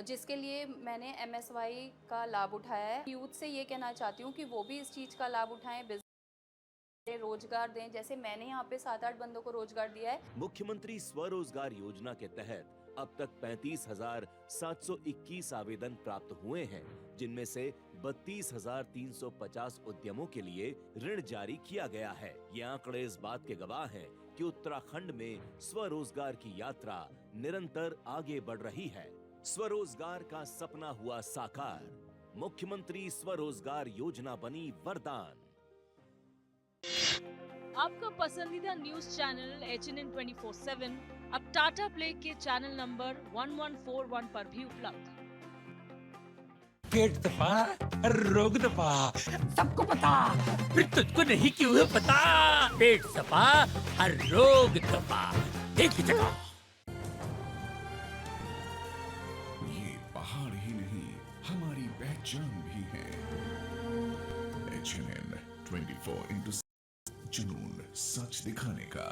जिसके लिए मैंने MSY का लाभ उठाया है। यूथ से ये कहना चाहती हूँ कि वो भी इस चीज़ का लाभ उठाएं, रोजगार दें, जैसे मैंने यहाँ पे 7-8 बंदों को रोजगार दिया है। मुख्यमंत्री स्वरोजगार योजना के तहत अब तक 35,721 आवेदन प्राप्त हुए हैं, जिनमें से 32,350 उद्यमों के लिए ऋण जारी किया गया है। ये आंकड़े इस बात के गवाह हैं कि उत्तराखंड में स्वरोजगार की यात्रा निरंतर आगे बढ़ रही है। स्वरोजगार का सपना हुआ साकार, मुख्यमंत्री स्वरोजगार योजना बनी वरदान। आपका पसंदीदा न्यूज चैनल HNN 24/7 अब टाटा प्ले के चैनल नंबर 1141 पर भी उपलब्ध। पेट दबा, रोग दबा, सबको पता, फिर तुझको नहीं क्यों है पता? पेट दबा, रोग दबा, एक ही जगह। ये पहाड़ ही नहीं, हमारी पहचान भी है। HNN 24/7 जुनून सच दिखाने का।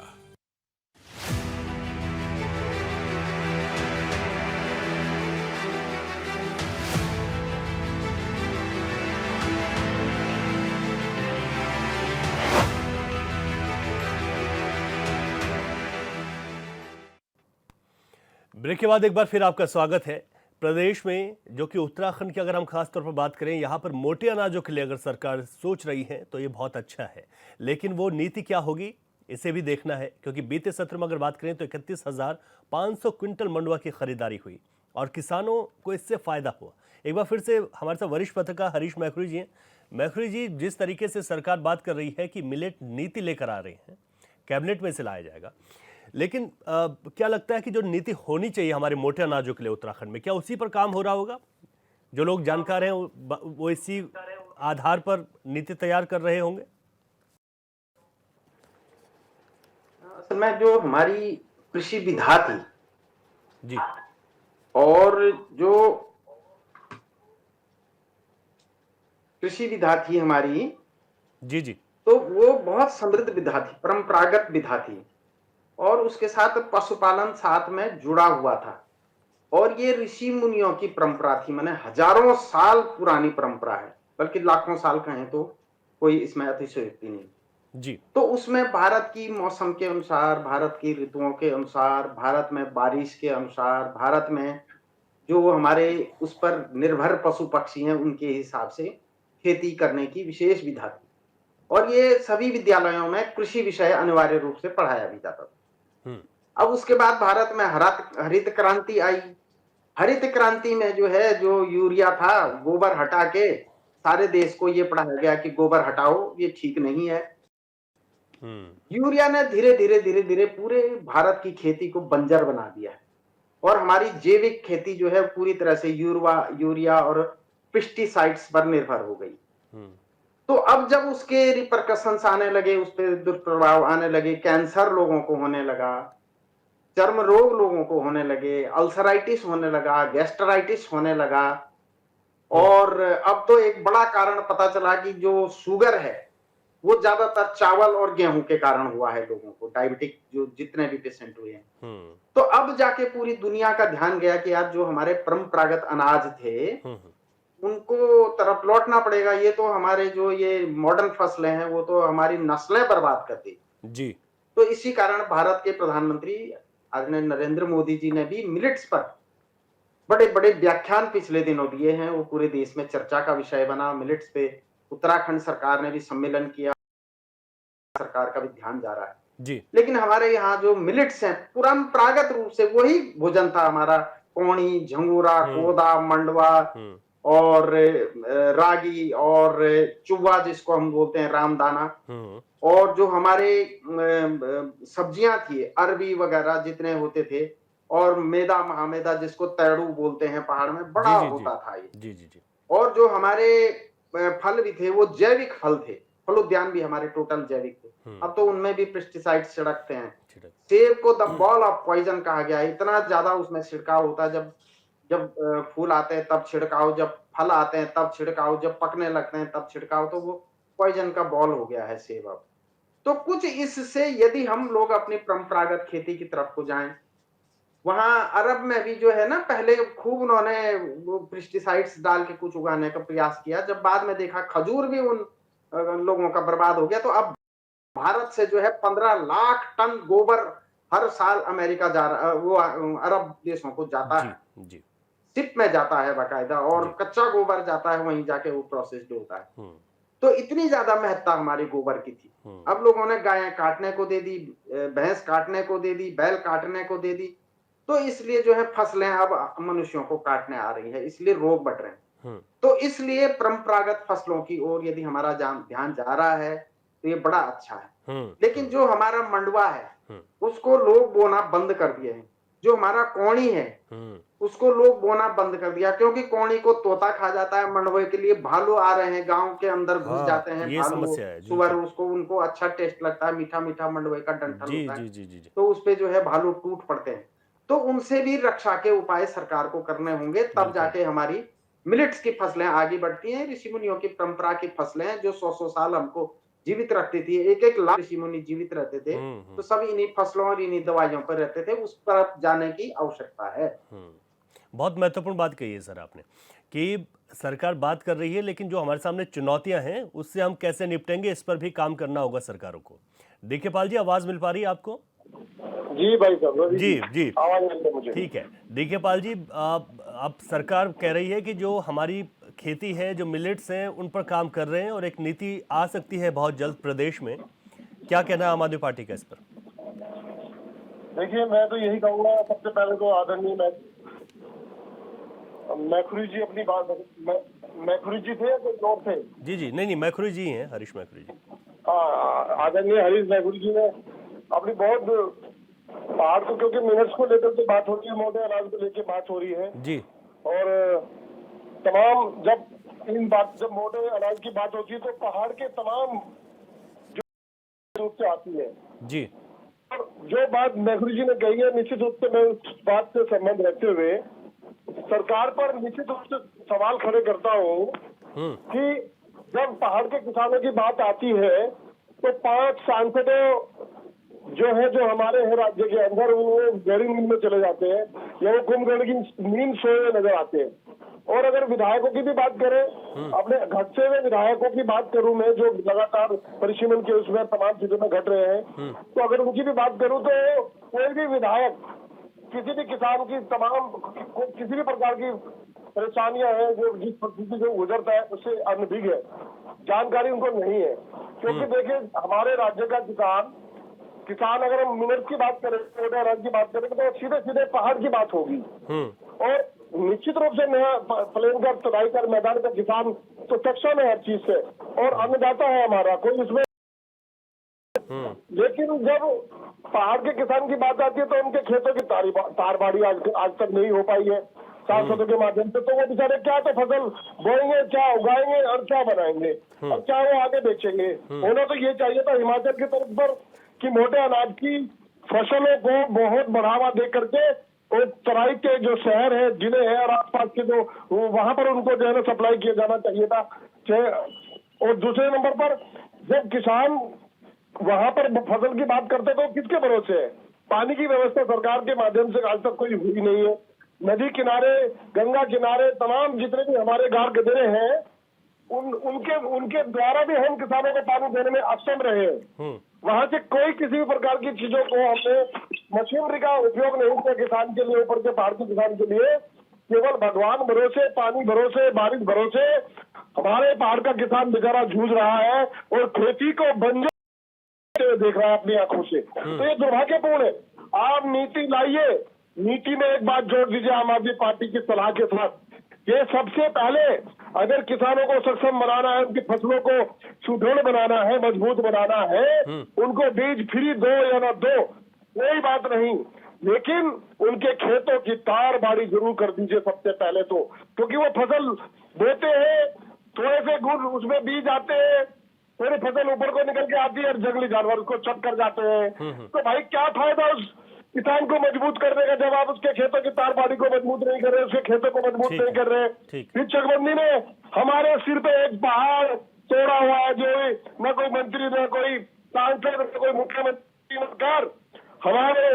ब्रेक के बाद एक बार फिर आपका स्वागत है। प्रदेश में जो कि उत्तराखंड की अगर हम खास तौर पर बात करें, यहाँ पर मोटे अनाजों के लिए अगर सरकार सोच रही है तो ये बहुत अच्छा है, लेकिन वो नीति क्या होगी इसे भी देखना है, क्योंकि बीते सत्र में अगर बात करें तो 31,500 क्विंटल मंडुआ की खरीदारी हुई और किसानों को इससे फायदा हुआ। एक बार फिर से हमारे साथ वरिष्ठ पत्रकार हरीश मैखुरी जी हैं। मैखुरी जी, जिस तरीके से सरकार बात कर रही है कि मिलेट नीति लेकर आ रही है, कैबिनेट में इसे लाया जाएगा, लेकिन क्या लगता है कि जो नीति होनी चाहिए हमारे मोटे अनाजों के लिए उत्तराखंड में, क्या उसी पर काम हो रहा होगा? जो लोग जानकार हैं वो इसी आधार पर नीति तैयार कर रहे होंगे। असल में जो हमारी कृषि विधा थी जी, और जो कृषि विधा थी हमारी, जी जी, तो वो बहुत समृद्ध विधा थी, परंपरागत विधा थी, और उसके साथ पशुपालन साथ में जुड़ा हुआ था। और ये ऋषि मुनियों की परंपरा थी, माने हजारों साल पुरानी परंपरा है, बल्कि लाखों साल कहें तो कोई इसमें अतिशयोक्ति नहीं जी। तो उसमें भारत की मौसम के अनुसार, भारत की ऋतुओं के अनुसार, भारत में बारिश के अनुसार, भारत में जो हमारे उस पर निर्भर पशु पक्षी हैं उनके हिसाब से खेती करने की विशेष विधा थी। और ये सभी विद्यालयों में कृषि विषय अनिवार्य रूप से पढ़ाया भी जाता था। अब उसके बाद भारत में हरित क्रांति आई। हरित क्रांति में जो है, जो यूरिया था, गोबर हटा के सारे देश को ये पढ़ाया गया कि गोबर हटाओ, ये ठीक नहीं है। यूरिया ने धीरे धीरे पूरे भारत की खेती को बंजर बना दिया है, और हमारी जैविक खेती जो है पूरी तरह से यूरिया और पेस्टिसाइड्स पर निर्भर हो गई। तो अब जब उसके रिपरकशंस आने लगे, उस पर दुष्प्रभाव आने लगे, कैंसर लोगों को होने लगा, चर्म रोग लोगों को होने लगे, अल्सराइटिस होने लगा, गैस्ट्राइटिस होने लगा, और अब तो एक बड़ा कारण पता चला कि जो शुगर है वो ज्यादातर चावल और गेहूं के कारण हुआ है लोगों को, डायबिटिक जो जितने भी पेशेंट हुए हैं। तो अब जाके पूरी दुनिया का ध्यान गया कि यार जो हमारे परंपरागत अनाज थे उनको तरफ लौटना पड़ेगा। ये तो हमारे जो ये मॉडर्न फसलें हैं वो तो हमारी नस्लें बर्बाद कर दी जी। तो इसी कारण भारत के प्रधानमंत्री आदरणीय नरेंद्र मोदी जी ने भी मिलेट्स पर बड़े बड़े व्याख्यान पिछले दिनों दिए हैं। वो पूरे देश में चर्चा का विषय बना। मिलेट्स पे उत्तराखंड सरकार ने भी सम्मेलन किया, सरकार का भी ध्यान जा रहा है जी। लेकिन हमारे यहाँ जो मिलेट्स हैं परंपरागत रूप से वही भोजन था हमारा, कोणी, झंगोरा, कोदा, मंडवा और रागी और चुवा जिसको हम बोलते हैं, रामदाना, और जो हमारे सब्जियां थी अरबी वगैरह जितने होते थे, और मेदा महामेदा जिसको तैड़ू बोलते हैं पहाड़ में, बड़ा होता था ये। जी जी जी। और जो हमारे फल भी थे वो जैविक फल थे, फल उद्यान भी हमारे टोटल जैविक थे। अब तो उनमें भी पेस्टिसाइड्स छिड़कते हैं। सेब को द बॉल ऑफ पॉइजन कहा गया है, इतना ज्यादा उसमें छिड़काव होता है। जब फूल आते हैं तब छिड़काव, जब फल आते हैं तब छिड़काव, जब पकने लगते हैं तब छिड़काव, तो वो पॉइजन का बॉल हो गया है सेब अब। तो कुछ इससे यदि हम लोग अपनी परंपरागत खेती की तरफ को जाएं, वहां अरब में भी जो है ना, पहले खूब उन्होंने वो पेस्टिसाइड्स डाल के कुछ उगाने का प्रयास किया, जब बाद में देखा खजूर भी उन लोगों का बर्बाद हो गया, तो अब भारत से जो है 15 लाख टन गोबर हर साल अमेरिका जा रहा, वो अरब देशों को जाता है जी। शिप में जाता है बाकायदा, और कच्चा गोबर जाता है, वहीं जाके वो प्रोसेस्ड होता है। तो इतनी ज्यादा महत्ता हमारे गोबर की थी। अब लोगों ने गायें काटने को दे दी, भैंस काटने को दे दी, बैल काटने को दे दी, तो इसलिए जो है फसलें अब मनुष्यों को काटने आ रही है, इसलिए रोग बढ़ रहे हैं। तो इसलिए परंपरागत फसलों की ओर यदि हमारा ध्यान जा रहा है तो ये बड़ा अच्छा है। लेकिन जो हमारा मंडवा है उसको लोग बोना बंद कर दिए हैं। जो हमारा कोणी है उसको लोग बोना बंद कर दिया, क्योंकि कोणी को तोता खा जाता है। मंडवे के लिए भालू आ रहे हैं, गांव के अंदर घुस जाते हैं भालू, सुअर, उसको उनको अच्छा टेस्ट लगता है, मीठा मीठा मंडवे का डंठल होता है, तो उस पे जो है भालू टूट पड़ते हैं। तो उनसे भी रक्षा के उपाय सरकार को करने होंगे, तब जाके हमारी मिलेट्स की फसलें आगे बढ़ती हैं। ऋषि मुनियों की परंपरा की फसलें हैं जो 100 साल हमको जीवित रखती थी, एक एक लाख ऋषि मुनि जीवित रहते थे, तो सब इन्हीं फसलों और इन्हीं दवाइयों पर रहते थे। उस पर जाने की आवश्यकता है। बहुत महत्वपूर्ण बात कही है सर आपने कि सरकार बात कर रही है, लेकिन जो हमारे सामने चुनौतियां हैं उससे हम कैसे निपटेंगे, इस पर भी काम करना होगा सरकारों को। डीके पाल जी, आवाज मिल पा रही है आपको? जी भाई साहब, जी आवाज मिल रही है मुझे। ठीक है डीके पाल जी, अब सरकार कह रही है कि जो हमारी खेती है, जो मिलेट्स हैं, उन पर काम कर रहे हैं और एक नीति आ सकती है बहुत जल्द प्रदेश में। क्या कहना है आम आदमी पार्टी का इस पर? देखिए, मैं तो यही कहूँगा, सबसे पहले तो आदरणीय मैखुरी जी अपनी बात, मैखुरी जी थे या कोई और थे? जी नहीं मैखुरी जी हैं, हरीश मैखुरी जी। हाँ, आदरणीय हरीश मैखुरी जी ने अपनी बहुत पहाड़ को, क्योंकि मिनट्स को लेकर के बात हो रही है, मोटे अनाज को लेकर बात हो रही है जी, और तमाम जब मोटे अनाज की बात होती है तो पहाड़ के तमाम रूप से आती है जी। और जो बात मैखुरी जी ने कही है, निश्चित रूप से मैं उस बात से संबंध रखते हुए सरकार पर निश्चित रूप से सवाल खड़े करता हूँ कि जब पहाड़ के किसानों की बात आती है तो 5 सांसदों जो हमारे हैं राज्य के अंदर, वो गहरी नींद में चले जाते हैं या वो कुंभकर्ण की नींद सोए हुए नजर आते हैं। और अगर विधायकों की भी बात करें, अपने घटते हुए विधायकों की बात करूं मैं, जो लगातार परिसीमन के उसमें तमाम चीजों में घट रहे हैं, तो अगर उनकी भी बात करूं तो कोई भी विधायक किसी भी किसान की किसी भी प्रकार की परेशानियां हैं जो जिस परिस्थिति से गुजरता है उससे अनभिज्ञ है, जानकारी उनको नहीं है। क्योंकि देखिए, हमारे राज्य का किसान अगर हम मिनट की बात करें, मोटे अनाज की बात करें, तो सीधे सीधे पहाड़ की बात होगी। और निश्चित रूप से नया प्लेन का तराई कर मैदान का किसान तो सक्षम है हर चीज से और अन्नदाता है हमारा, कोई इसमें। लेकिन जब पहाड़ के किसान की बात आती है तो उनके खेतों की तारबाड़ी आज तक नहीं हो पाई है सांसदों के माध्यम से। तो वो बेचारे क्या तो फसल बोएंगे, क्या उगाएंगे और क्या बनाएंगे और क्या वो आगे बेचेंगे। होना तो ये चाहिए था हिमाचल की तरफ पर कि मोटे अनाज की फसलों को बहुत बढ़ावा दे करके और तराई के जो शहर है, जिले हैं और आसपास के जो वहां पर उनको जो है ना सप्लाई किया जाना चाहिए था। और दूसरे नंबर पर जब किसान वहां पर फसल की बात करते तो किसके भरोसे है? पानी की व्यवस्था सरकार के माध्यम से आज तक कोई हुई नहीं है। नदी किनारे, गंगा किनारे तमाम जितने भी हमारे गांव गदेरे हैं, उनके द्वारा भी हम किसानों को पानी देने में अक्षम रहे। वहां से कोई किसी भी प्रकार की चीजों को हमने मशीनरी का उपयोग नहीं किया किसान के लिए, ऊपर के पहाड़ के किसान के लिए। केवल भगवान भरोसे, पानी भरोसे, बारिश भरोसे हमारे पहाड़ का किसान बेचारा जूझ रहा है और खेती को बंजर देख रहा है अपनी आंखों से। तो ये दुर्भाग्यपूर्ण है। आप नीति लाइए, नीति में एक बात जोड़ दीजिए आम आदमी पार्टी की सलाह के साथ, ये सबसे पहले अगर किसानों को सक्षम बनाना है, उनकी फसलों को सुदृढ़ बनाना है, मजबूत बनाना है, उनको बीज फ्री दो या ना दो, कोई बात नहीं, लेकिन उनके खेतों की तारबाड़ी जरूर कर दीजिए सबसे पहले तो। क्योंकि वो फसल बोते हैं, थोड़े से गुड़ उसमें बीज आते हैं, पूरी फसल ऊपर को निकल के आती है और जंगली जानवर उसको चट कर जाते हैं। तो भाई क्या फायदा उस किसान को मजबूत करने का जब आप उसके खेतों की तारबाड़ी को मजबूत नहीं कर रहे, उसके खेतों को मजबूत नहीं कर रहे। फिर चकबंदी ने हमारे सिर पे एक पहाड़ तोड़ा हुआ है, जो न कोई मंत्री, न कोई सांसद, न कोई मुख्यमंत्री सरकार हमारे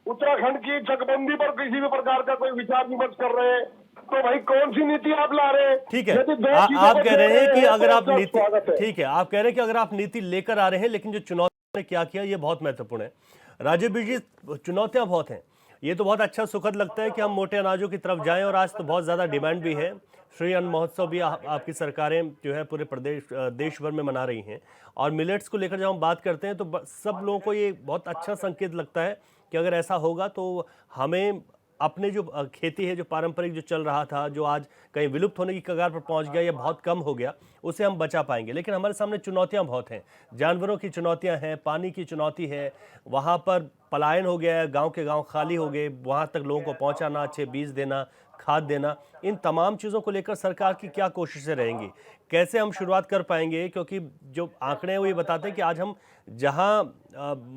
उत्तराखंड की चकबंदी पर किसी भी प्रकार का कोई विचार विमर्श कर रहे हैं। तो भाई कौन सी नीति आप ला रहे हैं? ठीक है, आप कह रहे हैं कि अगर आप नीति, ठीक है, आप कह रहे हैं कि अगर आप नीति लेकर आ रहे हैं, लेकिन जो चुनौती ने क्या किया ये बहुत महत्वपूर्ण है। राजीव जी, चुनौतियां बहुत हैं। ये तो बहुत अच्छा सुखद लगता है कि हम मोटे अनाजों की तरफ जाएं और आज तो बहुत ज़्यादा डिमांड भी है। श्री अन्न महोत्सव भी आपकी सरकारें जो है पूरे प्रदेश देश भर में मना रही हैं। और मिलेट्स को लेकर जब हम बात करते हैं तो सब लोगों को ये बहुत अच्छा संकेत लगता है कि अगर ऐसा होगा तो हमें अपने जो खेती है, जो पारंपरिक जो चल रहा था, जो आज कहीं विलुप्त होने की कगार पर पहुंच गया या बहुत कम हो गया, उसे हम बचा पाएंगे। लेकिन हमारे सामने चुनौतियां बहुत हैं, जानवरों की चुनौतियां हैं, पानी की चुनौती है, वहाँ पर पलायन हो गया है, गांव के गांव खाली हो गए, वहाँ तक लोगों को पहुँचाना, अच्छे बीज देना, खाद देना, इन तमाम चीज़ों को लेकर सरकार की क्या कोशिशें रहेंगी, कैसे हम शुरुआत कर पाएंगे? क्योंकि जो आंकड़े हैं वो ये बताते हैं कि आज हम जहाँ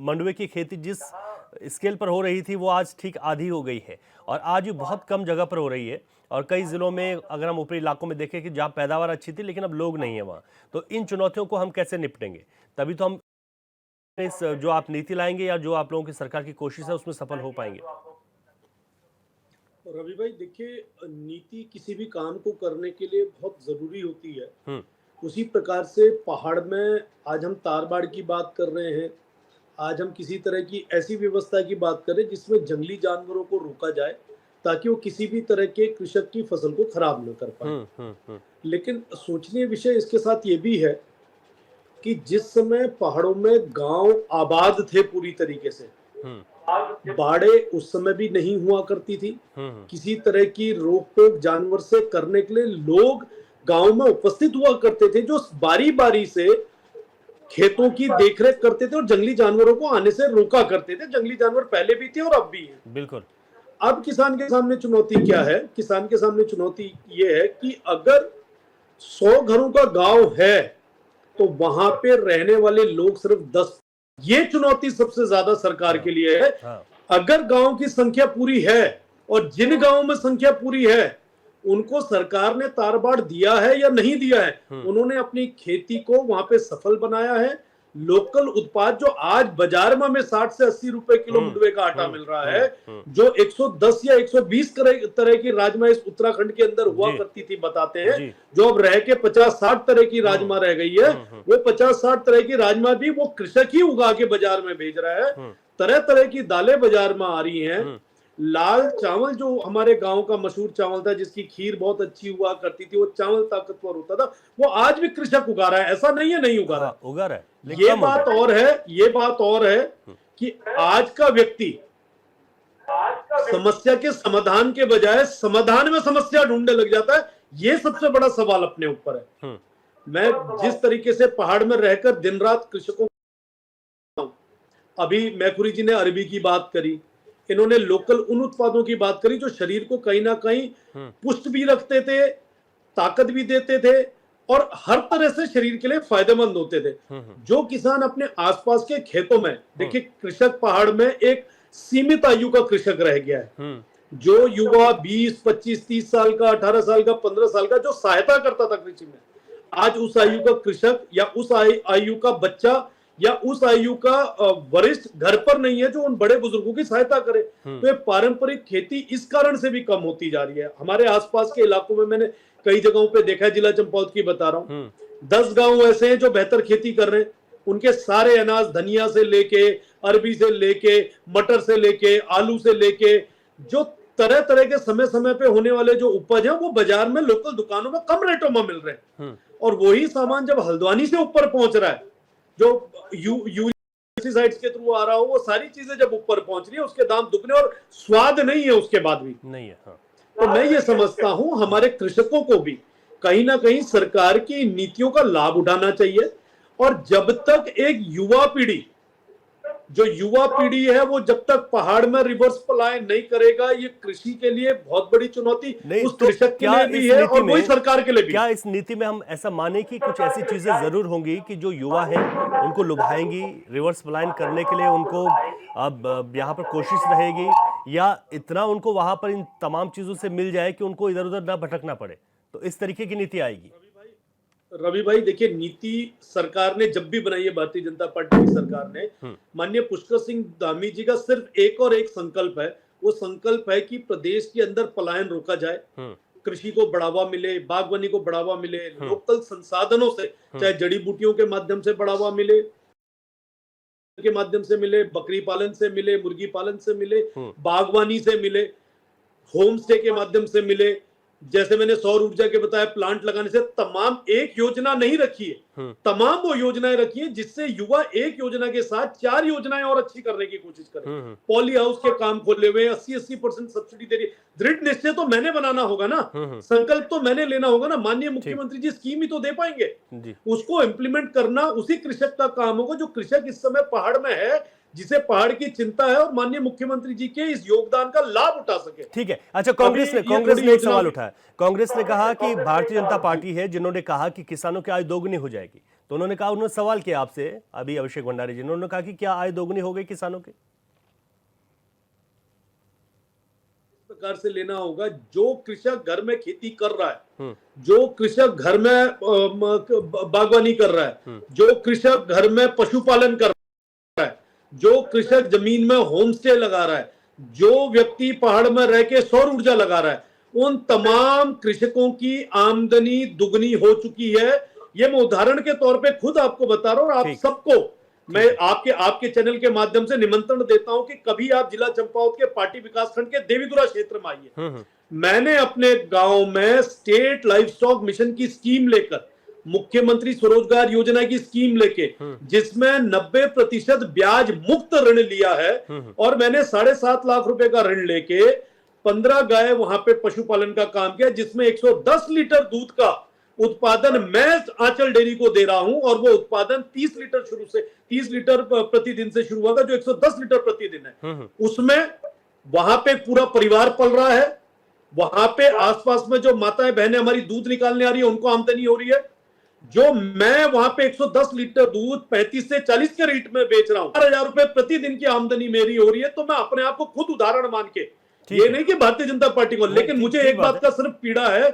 मंडुवे की खेती जिस स्केल पर हो रही थी वो आज ठीक आधी हो गई है, और आज भी बहुत कम जगह पर हो रही है। और कई जिलों में अगर हम ऊपरी इलाकों में देखें कि जहाँ पैदावार अच्छी थी लेकिन अब लोग नहीं है वहाँ, तो इन चुनौतियों को हम कैसे निपटेंगे? तभी तो हम इस जो आप नीति लाएंगे या जो आप लोगों की सरकार की कोशिश है उसमें सफल हो पाएंगे। रवि भाई देखिए, नीति किसी भी काम को करने के लिए बहुत जरूरी होती है। उसी प्रकार से पहाड़ में आज हम तारबाड़ की बात कर रहे हैं, आज हम किसी तरह की ऐसी व्यवस्था की बात करें जिसमें जंगली जानवरों को रोका जाए ताकि वो किसी भी तरह के कृषक की फसल को खराब न कर पाए। लेकिन सोचनीय विषय इसके साथ ये भी है कि जिस समय पहाड़ों में गांव आबाद थे पूरी तरीके से, बाढ़ें उस समय भी नहीं हुआ करती थी। किसी तरह की रोक टोक जानवर से करने के लिए लोग गांव में उपस्थित हुआ करते थे, जो बारी बारी से खेतों की देखरेख करते थे और जंगली जानवरों को आने से रोका करते थे। जंगली जानवर पहले भी थे और अब भी है। बिल्कुल। अब किसान के सामने चुनौती क्या है? किसान के सामने चुनौती ये है कि अगर 100 घरों का गांव है तो वहां पे रहने वाले लोग सिर्फ 10। ये चुनौती सबसे ज्यादा सरकार के लिए है। अगर गांव की संख्या पूरी है और जिन गांवों में संख्या पूरी है उनको सरकार ने तारबाड़ दिया है या नहीं दिया है, उन्होंने अपनी खेती को वहां पे सफल बनाया है। लोकल उत्पाद जो आज बाजार में हमें 60 से 80 रुपए किलो मुंडवे का आटा मिल रहा है, जो 110 या 120 तरह की राजमा इस उत्तराखंड के अंदर हुआ करती थी बताते हैं, जो अब रह के 50-60 तरह की राजमा रह गई है। वो 50-60 तरह की राजमा भी वो कृषक ही उगा के बाजार में भेज रहा है। तरह तरह की दालें बाजार में आ रही हैं। लाल चावल जो हमारे गांव का मशहूर चावल था, जिसकी खीर बहुत अच्छी हुआ करती थी, वो चावल ताकतवर होता था, वो आज भी कृषक उगा रहा है। ऐसा नहीं है नहीं उगा रहा है, उगा रहा है। ये बात और है कि आज का व्यक्ति समस्या के समाधान के बजाय समाधान में समस्या ढूंढने लग जाता है। ये सबसे बड़ा सवाल अपने ऊपर है। मैं जिस तरीके से पहाड़ में रहकर दिन रात कृषकों, अभी मैखुरी जी ने अरबी की बात करी, इन्होंने लोकल उन उत्पादों की बात करी जो शरीर को कहीं ना कहीं पुष्ट भी रखते थे, ताकत भी देते थे और हर तरह से शरीर के लिए फायदेमंद होते थे। जो किसान अपने आसपास के खेतों में, देखिए कृषक पहाड़ में एक सीमित आयु का कृषक रह गया है। जो युवा 20, 25, 30 साल का, 18 साल का, 15 साल का जो सहायता करता था कृषि में, आज उस आयु का कृषक या उस आयु का बच्चा या उस आयु का वरिष्ठ घर पर नहीं है जो उन बड़े बुजुर्गों की सहायता करे। तो ये पारंपरिक खेती इस कारण से भी कम होती जा रही है। हमारे आसपास के इलाकों में मैंने कई जगहों पे देखा है, जिला चंपावत की बता रहा हूँ, 10 गांव ऐसे हैं जो बेहतर खेती कर रहे हैं। उनके सारे अनाज, धनिया से लेके, अरबी से लेके, मटर से लेके, आलू से लेके, जो तरह तरह के समय समय पे होने वाले जो उपज है, वो बाजार में लोकल दुकानों में कम रेटों में मिल रहे हैं। और वही सामान जब हल्द्वानी से ऊपर पहुंच रहा है, जो यूरिसाइड्स के थ्रू आ रहा हो, वो सारी चीजें जब ऊपर पहुंच रही है, उसके दाम दुगने और स्वाद नहीं है उसके बाद भी नहीं है। तो मैं ये समझता हूं हमारे कृषकों को भी कहीं ना कहीं सरकार की नीतियों का लाभ उठाना चाहिए। और जब तक एक युवा पीढ़ी है वो जब तक पहाड़ में रिवर्स पलायन नहीं करेगा, ये कृषि के लिए बहुत बड़ी चुनौती उस कृषक के लिए भी है और वही सरकार के लिए भी। क्या इस नीति में हम ऐसा माने कि कुछ ऐसी चीजें जरूर होंगी कि जो युवा हैं उनको लुभाएंगी, रिवर्स पलायन करने के लिए उनको अब यहाँ पर कोशिश रहेगी, या इतना उनको वहां पर इन तमाम चीजों से मिल जाए कि उनको इधर उधर ना भटकना पड़े, तो इस तरीके की नीति आएगी? रवि भाई देखिए, नीति सरकार ने जब भी बनाई है, भारतीय जनता पार्टी की सरकार ने, माननीय पुष्कर सिंह धामी जी का सिर्फ एक और एक संकल्प है। वो संकल्प है कि प्रदेश के अंदर पलायन रोका जाए, कृषि को बढ़ावा मिले, बागवानी को बढ़ावा मिले, लोकल संसाधनों से, चाहे जड़ी बूटियों के माध्यम से बढ़ावा मिले, के माध्यम से मिले, बकरी पालन से मिले, मुर्गी पालन से मिले, बागवानी से मिले, होम स्टे के माध्यम से मिले, जैसे मैंने सौर ऊर्जा के बताया प्लांट लगाने से, तमाम एक योजना नहीं रखी है, तमाम वो योजनाएं रखी है जिससे युवा एक योजना के साथ 4 योजनाएं और अच्छी करने की कोशिश करें। पॉली हाउस के काम खोले हुए 80% सब्सिडी दे रही है। दृढ़ निश्चय तो मैंने बनाना होगा ना, संकल्प तो मैंने लेना होगा ना। माननीय मुख्यमंत्री जी स्कीम ही तो दे पाएंगे, उसको इम्प्लीमेंट करना उसी कृषक का काम होगा जो कृषक इस समय पहाड़ में है, जिसे पहाड़ की चिंता है और माननीय मुख्यमंत्री जी के इस योगदान का लाभ उठा सके। ठीक है। अच्छा, कांग्रेस ने एक सवाल उठाया। कांग्रेस ने कहा कि भारतीय जनता पार्टी है जिन्होंने कहा कि किसानों की आय दोगुनी हो जाएगी, तो उन्होंने सवाल किया आपसे, अभी अभिषेक भंडारी जी ने, उन्होंने कहा कि क्या आय दोगुनी हो गई किसानों की? सरकार से लेना होगा, जो कृषक घर में खेती कर रहा है, जो कृषक घर में बागवानी कर रहा है, जो कृषक घर में पशुपालन कर रहा है, जो कृषक जमीन में होम स्टे लगा रहा है, जो व्यक्ति पहाड़ में रह के सौर ऊर्जा लगा रहा है, उन तमाम कृषकों की आमदनी दुगनी हो चुकी है। ये मैं उदाहरण के तौर पे खुद आपको बता रहा हूं, और आप सबको मैं आपके चैनल के माध्यम से निमंत्रण देता हूं कि कभी आप जिला चंपावत के पार्टी विकास खंड के देवीधुरा क्षेत्र में आइए। मैंने अपने गांव में स्टेट लाइव स्टॉक मिशन की स्कीम लेकर, मुख्यमंत्री स्वरोजगार योजना की स्कीम लेके, जिसमें 90% ब्याज मुक्त ऋण लिया है, और मैंने 7.5 लाख रुपए का ऋण लेके 15 गाय वहां पे पशुपालन का काम किया, जिसमें 110 लीटर दूध का उत्पादन मैं आंचल डेयरी को दे रहा हूं, और वो उत्पादन 30 लीटर प्रतिदिन से शुरू हुआ, जो 110 लीटर प्रतिदिन है। उसमें वहां पे पूरा परिवार पल रहा है, वहां पे आसपास में जो माताएं बहनें हमारी दूध निकालने आ रही है, उनको आमदनी हो रही है। जो मैं वहां पे 110 लीटर दूध 35 से 40 के रेट में बेच रहा हूं, 4,000 रुपए प्रतिदिन की आमदनी मेरी हो रही है। तो मैं अपने आप को खुद उदाहरण मान के, ये नहीं कि भारतीय जनता पार्टी को, लेकिन मुझे एक बात का सिर्फ पीड़ा है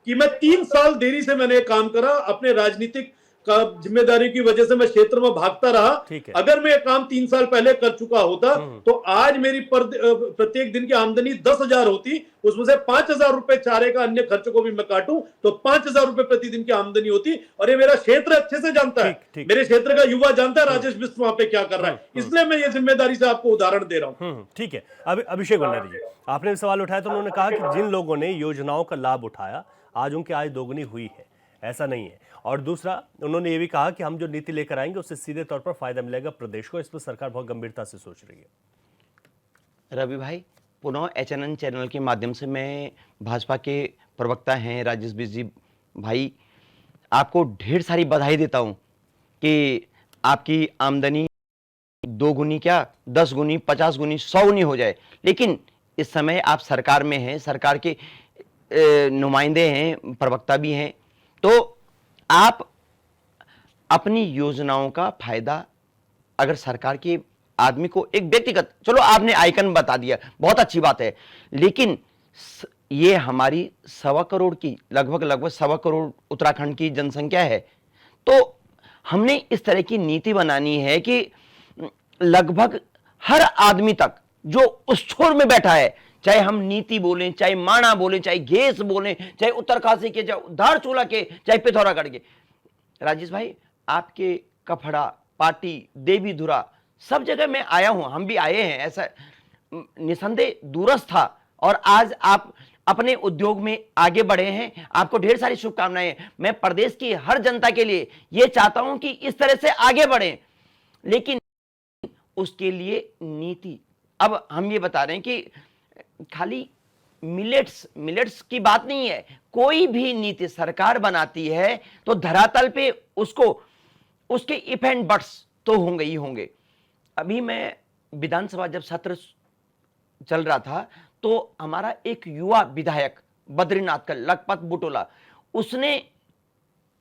कि मैं 3 साल देरी से मैंने काम करा, अपने राजनीतिक का जिम्मेदारी की वजह से मैं क्षेत्र में भागता रहा। अगर मैं ये काम 3 साल पहले कर चुका होता तो आज मेरी प्रत्येक दिन की आमदनी 10,000 होती, उसमें से 5,000 रुपए चारे का अन्य खर्च को भी मैं काटूं तो 5,000 रुपए प्रतिदिन की आमदनी होती। और ये मेरा क्षेत्र अच्छे से जानता है, मेरे क्षेत्र का युवा जानता है राजेश बिष्ट वहां पे क्या कर रहा है, इसलिए मैं ये जिम्मेदारी से आपको उदाहरण दे रहा हूँ। ठीक है। अभिषेक भंडारी जी, आपने सवाल उठाया तो उन्होंने कहा कि जिन लोगों ने योजनाओं का लाभ उठाया आज उनकी आय दोगुनी हुई है, ऐसा नहीं है। और दूसरा, उन्होंने ये भी कहा कि हम जो नीति लेकर आएंगे उससे सीधे तौर पर फायदा मिलेगा प्रदेश को। इस पर सरकार बहुत गंभीरता से सोच रही है। रवि भाई, पुनः HNN चैनल के माध्यम से मैं भाजपा के प्रवक्ता हैं राजेश बिष्ट जी भाई, आपको ढेर सारी बधाई देता हूं कि आपकी आमदनी 2 गुनी क्या 10 गुनी 50 गुनी 100 गुनी हो जाए। लेकिन इस समय आप सरकार में हैं, सरकार के नुमाइंदे हैं, प्रवक्ता भी हैं, तो आप अपनी योजनाओं का फायदा अगर सरकार के आदमी को, एक व्यक्तिगत, चलो आपने आइकन बता दिया, बहुत अच्छी बात है, लेकिन ये हमारी 1.25 करोड़ की लगभग 1.25 करोड़ उत्तराखंड की जनसंख्या है, तो हमने इस तरह की नीति बनानी है कि लगभग हर आदमी तक जो उस छोर में बैठा है, चाहे हम नीति बोलें, चाहे माणा बोलें, चाहे घेस बोलें, चाहे उत्तरकाशी के, चाहे धारचूला के, चाहे पिथौरागढ़ के, राजेश भाई आपके कफड़ा, पाटी, देवीधुरा सब जगह मैं आया हूं, हम भी आए हैं, ऐसा निसंदेह दूरस्थ था, और आज आप अपने उद्योग में आगे बढ़े हैं, आपको ढेर सारी शुभकामनाएं। मैं प्रदेश की हर जनता के लिए यह चाहता हूं कि इस तरह से आगे बढ़ें, लेकिन उसके लिए नीति, अब हम ये बता रहे हैं कि खाली मिलेट्स की बात नहीं है, कोई भी नीति सरकार बनाती है तो धरातल पे उसको उसके इफ एंड बट्स तो होंगे ही होंगे। अभी मैं विधानसभा जब सत्र चल रहा था तो हमारा एक युवा विधायक बद्रीनाथ का लखपत बुटोला, उसने,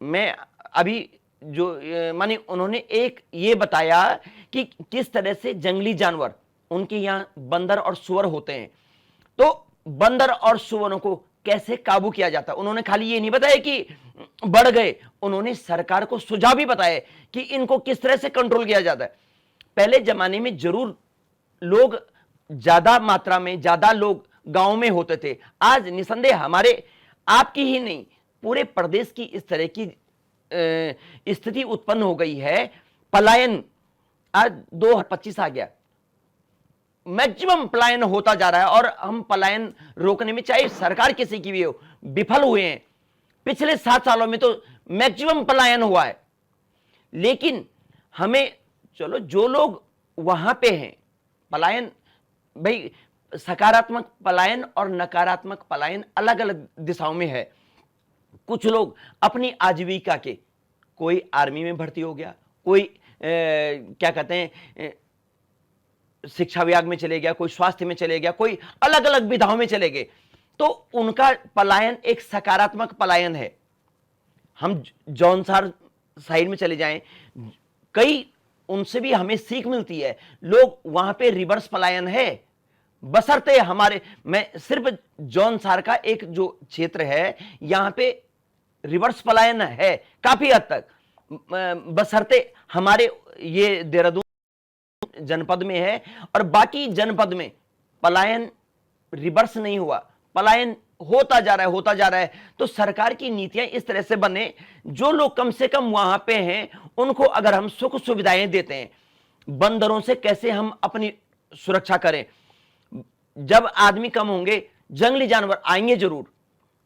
मैं अभी जो माने उन्होंने एक ये बताया कि किस तरह से जंगली जानवर, उनके यहाँ बंदर और सुअर होते हैं, तो बंदर और सुअरों को कैसे काबू किया जाता है। उन्होंने खाली ये नहीं बताया कि बढ़ गए, उन्होंने सरकार को सुझाव भी बताए कि इनको किस तरह से कंट्रोल किया जाता है। पहले जमाने में जरूर लोग ज्यादा मात्रा में, ज्यादा लोग गांव में होते थे, आज निसंदेह हमारे, आपकी ही नहीं पूरे प्रदेश की इस तरह की स्थिति उत्पन्न हो गई है। पलायन आज 2025 आ गया, मैक्सिमम पलायन होता जा रहा है, और हम पलायन रोकने में, चाहे सरकार किसी की भी हो, विफल हुए हैं। पिछले 7 सालों में तो मैक्सिमम पलायन हुआ है, लेकिन हमें, चलो जो लोग वहां पे हैं, पलायन भाई सकारात्मक पलायन और नकारात्मक पलायन अलग अलग दिशाओं में है। कुछ लोग अपनी आजीविका के, कोई आर्मी में भर्ती हो गया, कोई क्या कहते हैं शिक्षा विभाग में चले गया, कोई स्वास्थ्य में चले गया, कोई अलग अलग विधाओं में चले गए, तो उनका पलायन एक सकारात्मक पलायन है। हम जौनसार साइड में चले जाएं, कई उनसे भी हमें सीख मिलती है, लोग वहां पे रिवर्स पलायन है, बशर्ते हमारे, मैं सिर्फ जौनसार का एक जो क्षेत्र है यहां पे रिवर्स पलायन है काफी हद तक, बशर्ते हमारे ये देहरादून जनपद में है और बाकी जनपद में पलायन रिवर्स नहीं हुआ, पलायन होता जा रहा है। तो सरकार की नीतियां इस तरह से बने, जो लोग कम से कम वहां पे हैं उनको अगर हम सुख सुविधाएं देते हैं, बंदरों से कैसे हम अपनी सुरक्षा करें, जब आदमी कम होंगे जंगली जानवर आएंगे जरूर,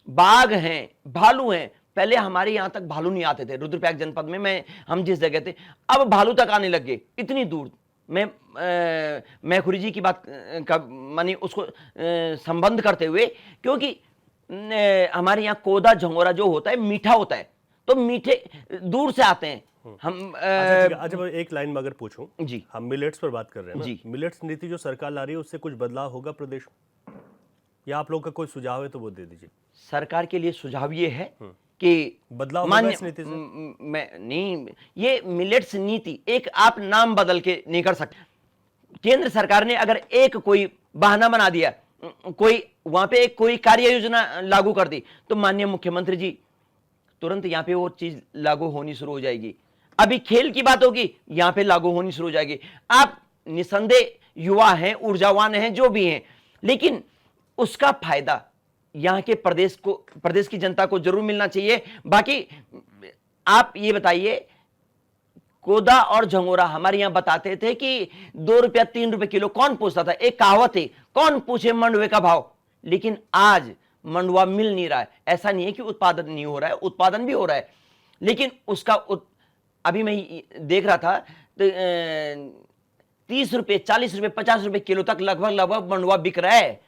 बाघ हैं, भालू हैं, पहले हमारे यहां तक भालू नहीं आते थे रुद्रप्रयाग जनपद में, हम जिस जगह थे अब भालू तक आने लग गए इतनी दूर। मैं मैखुरी जी की बात का मानी उसको संबंध करते हुए, क्योंकि हमारे यहाँ कोदा झंगोरा जो होता है मीठा होता है, तो मीठे दूर से आते हैं हम। अच्छा मैं एक लाइन में अगर पूछूं जी, हम मिलेट्स पर बात कर रहे हैं ना, जी, मिलेट्स नीति जो सरकार ला रही है उससे कुछ बदलाव होगा प्रदेश में, या आप लोग का कोई सुझाव है तो वो दे दीजिए। सरकार के लिए सुझाव ये है कि बदलाव मान्य इस नीति से? मैं नहीं, ये मिलेट्स नीति एक आप नाम बदल के नहीं कर सकते। केंद्र सरकार ने अगर एक कोई बहाना बना दिया, कोई वहां पे एक कोई कार्य योजना लागू कर दी, तो माननीय मुख्यमंत्री जी तुरंत यहाँ पे वो चीज लागू होनी शुरू हो जाएगी। अभी खेल की बात होगी, यहाँ पे लागू होनी शुरू हो जाएगी। आप निसंदेह युवा हैं, ऊर्जावान हैं, जो भी हैं, लेकिन उसका फायदा यहाँ के प्रदेश की जनता को जरूर मिलना चाहिए। बाकी आप ये बताइए, कोदा और झंगोरा हमारे यहां बताते थे कि 2 रुपया 3 रुपए किलो कौन पूछता था, एक कहावत है, कौन पूछे मंडुए का भाव। लेकिन आज मंडुआ मिल नहीं रहा है। ऐसा नहीं है कि उत्पादन नहीं हो रहा है, उत्पादन भी हो रहा है, लेकिन उसका अभी मैं देख रहा था 30 रुपए 40 रुपए 50 रुपए किलो तक लगभग मंडुआ बिक रहा है।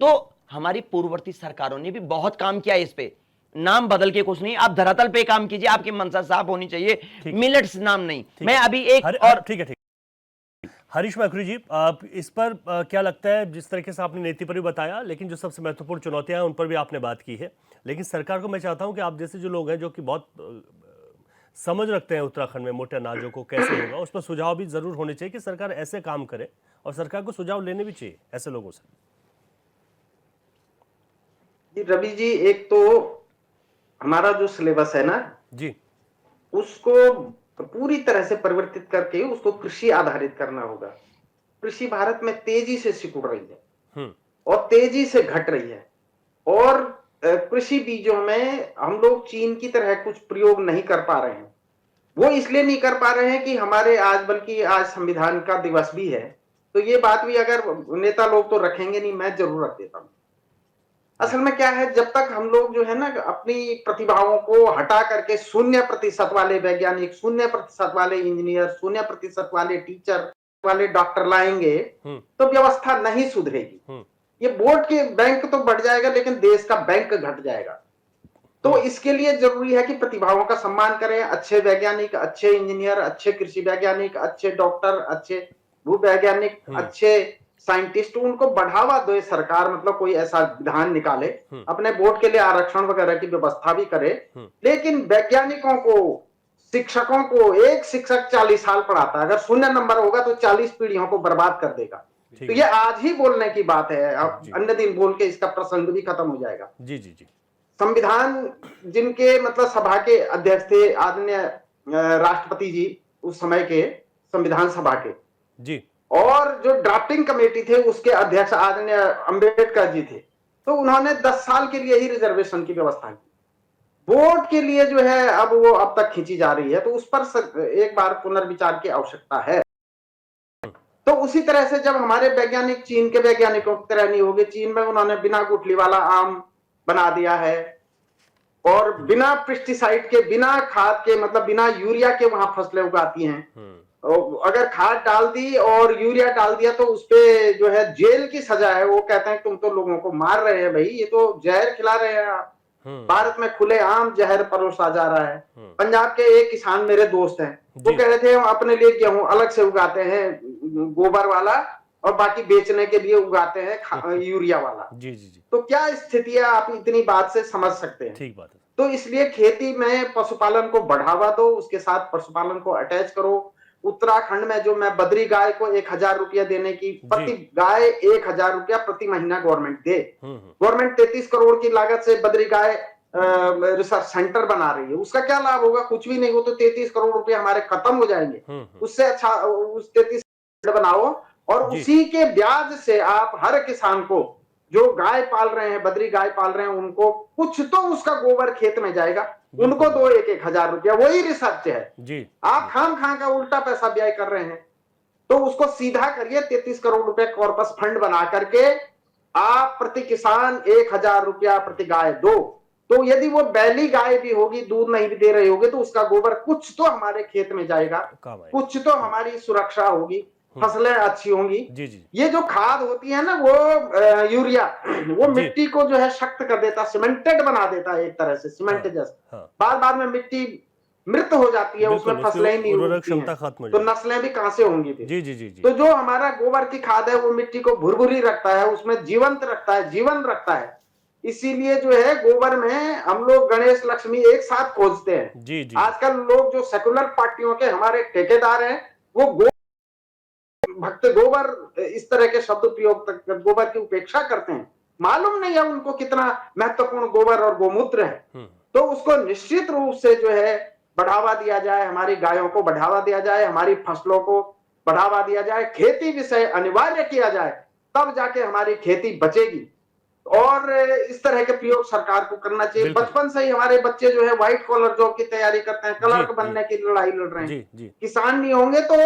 तो हमारी पूर्ववर्ती सरकारों ने भी बहुत काम किया है इस पे, नाम बदल के कुछ नहीं, आप धरातल पे काम कीजिए, आपकी मंशा साफ होनी चाहिए, मिलेट्स नाम नहीं। मैं अभी एक और ठीक है हरीश मैखुरी जी, आप इस पर क्या लगता है, जिस तरीके से आपने नीति पर भी बताया, लेकिन जो सबसे महत्वपूर्ण चुनौतियां हैं उन पर भी आपने बात की है, लेकिन सरकार को मैं चाहता हूं कि आप जैसे जो लोग हैं जो कि बहुत समझ रखते हैं उत्तराखंड में मोटे अनाजों को कैसे होगा, उस पर सुझाव भी जरूर होने चाहिए कि सरकार ऐसे काम करे, और सरकार को सुझाव लेने भी चाहिए ऐसे लोगों से। रवि जी, एक तो हमारा जो सिलेबस है ना जी, उसको पूरी तरह से परिवर्तित करके उसको कृषि आधारित करना होगा। कृषि भारत में तेजी से सिकुड़ रही है और तेजी से घट रही है, और कृषि बीजों में हम लोग चीन की तरह कुछ प्रयोग नहीं कर पा रहे हैं। वो इसलिए नहीं कर पा रहे हैं कि हमारे बल्कि आज संविधान का दिवस भी है, तो ये बात भी अगर नेता लोग तो रखेंगे नहीं, मैं जरूर रख देता हूँ। असल में क्या है, जब तक हम लोग जो है ना अपनी प्रतिभाओं को हटा करके 0% वाले वैज्ञानिक, 0% वाले इंजीनियर, 0% वाले टीचर वाले डॉक्टर लाएंगे तो व्यवस्था नहीं सुधरेगी। ये वोट के बैंक तो बढ़ जाएगा, लेकिन देश का बैंक घट जाएगा। तो इसके लिए जरूरी है कि प्रतिभाओं का सम्मान करें, अच्छे वैज्ञानिक, अच्छे इंजीनियर, अच्छे कृषि वैज्ञानिक, अच्छे डॉक्टर, अच्छे भू वैज्ञानिक, अच्छे साइंटिस्ट, उनको बढ़ावा दे सरकार, मतलब कोई ऐसा विधान निकाले, अपने वोट के लिए आरक्षण वगैरह की व्यवस्था भी करे, लेकिन वैज्ञानिकों को, शिक्षकों को, एक शिक्षक 40 साल पढ़ाता है, अगर 0 नंबर होगा तो 40 पीढ़ियों को बर्बाद कर देगा। तो ये आज ही बोलने की बात है, अब अन्य दिन बोल के इसका प्रसंग भी खत्म हो जाएगा। जी जी जी। संविधान जिनके मतलब सभा के अध्यक्ष थे आदरणीय राष्ट्रपति जी उस समय के संविधान सभा के जी, और जो ड्राफ्टिंग कमेटी थे उसके अध्यक्ष आदरणीय अंबेडकर जी थे, तो उन्होंने 10 साल के लिए ही रिजर्वेशन की व्यवस्था की। वोट के लिए जो है अब वो अब तक खींची जा रही है, तो उस पर एक बार पुनर्विचार की आवश्यकता है। तो उसी तरह से जब हमारे वैज्ञानिक चीन के वैज्ञानिकों की तरह नहीं होंगे, चीन में उन्होंने बिना गुठली वाला आम बना दिया है, और बिना पेस्टिसाइड के, बिना खाद के, मतलब बिना यूरिया के वहां फसलें उगाती हैं। अगर खाद डाल दी और यूरिया डाल दिया तो उसपे जो है जेल की सजा है। वो कहते हैं तुम तो लोगों को मार रहे हैं भाई, ये तो जहर खिला रहे हैं आप। भारत में खुलेआम जहर परोसा जा रहा है। पंजाब के एक किसान मेरे दोस्त हैं, वो कह रहे थे हम अपने लिए गेहूं अलग से उगाते हैं गोबर वाला, और बाकी बेचने के लिए उगाते हैं यूरिया वाला। जी जी जी। तो क्या स्थिति है, आप इतनी बात से समझ सकते हैं। ठीक बात है। तो इसलिए खेती में पशुपालन को बढ़ावा दो, उसके साथ पशुपालन को अटैच करो, उत्तराखंड में जो मैं बद्री गाय को 1000 रुपया देने की, प्रति गाय 1000 रुपया प्रति महीना गवर्नमेंट दे। गवर्नमेंट 33 करोड़ की लागत से बद्री गाय रिसर्च सेंटर बना रही है, उसका क्या लाभ होगा? कुछ भी नहीं। वो तो 33 करोड़ रुपए हमारे खत्म हो जाएंगे। उससे अच्छा उस 33 बनाओ और उसी के ब्याज से आप हर किसान को जो गाय पाल रहे हैं, बद्री गाय पाल रहे हैं, उनको कुछ तो उसका गोबर खेत में जाएगा, उनको दो 1,000 रुपया। वही रिसर्च है जी। आप खाम का उल्टा पैसा व्यय कर रहे हैं, तो उसको सीधा करिए। 33 करोड़ रुपए कॉर्पस फंड बना करके आप प्रति किसान 1,000 रुपया प्रति गाय दो। तो यदि वो बैली गाय भी होगी, दूध नहीं भी दे रही होगी, तो उसका गोबर कुछ तो हमारे खेत में जाएगा, कुछ तो हमारी सुरक्षा होगी, फसलें अच्छी होंगी। ये जो खाद होती है ना, वो यूरिया, वो मिट्टी को जो है शक्त कर देता, सीमेंटेड बना देता है, एक तरह से सीमेंट जैसा। बाद में मिट्टी मृत हो जाती है, उसमें फसलें ही नहीं होती हैं, तो नस्लें भी कहां से होंगी फिर? तो जो हमारा गोबर की खाद है वो मिट्टी को भुरभुरी रखता है, उसमें जीवंत रखता है, जीवन रखता है। इसीलिए जो है गोबर में हम लोग गणेश लक्ष्मी एक साथ खोजते हैं। आजकल लोग जो सेकुलर पार्टियों के हमारे ठेकेदार हैं, वो भक्त गोबर इस तरह के शब्द प्रयोग तक गोबर की उपेक्षा करते हैं। मालूम नहीं है उनको कितना महत्वपूर्ण गोबर और गोमूत्र है। तो उसको निश्चित रूप से जो है बढ़ावा दिया जाए, हमारी गायों को बढ़ावा दिया जाए, हमारी फसलों को बढ़ावा दिया जाए, खेती विषय अनिवार्य किया जाए, तब जाके हमारी खेती बचेगी। और इस तरह के प्रयोग सरकार को करना चाहिए। बचपन से ही हमारे बच्चे जो है व्हाइट कॉलर जॉब की तैयारी करते हैं, क्लर्क बनने की लड़ाई लड़ रहे हैं। किसान नहीं होंगे तो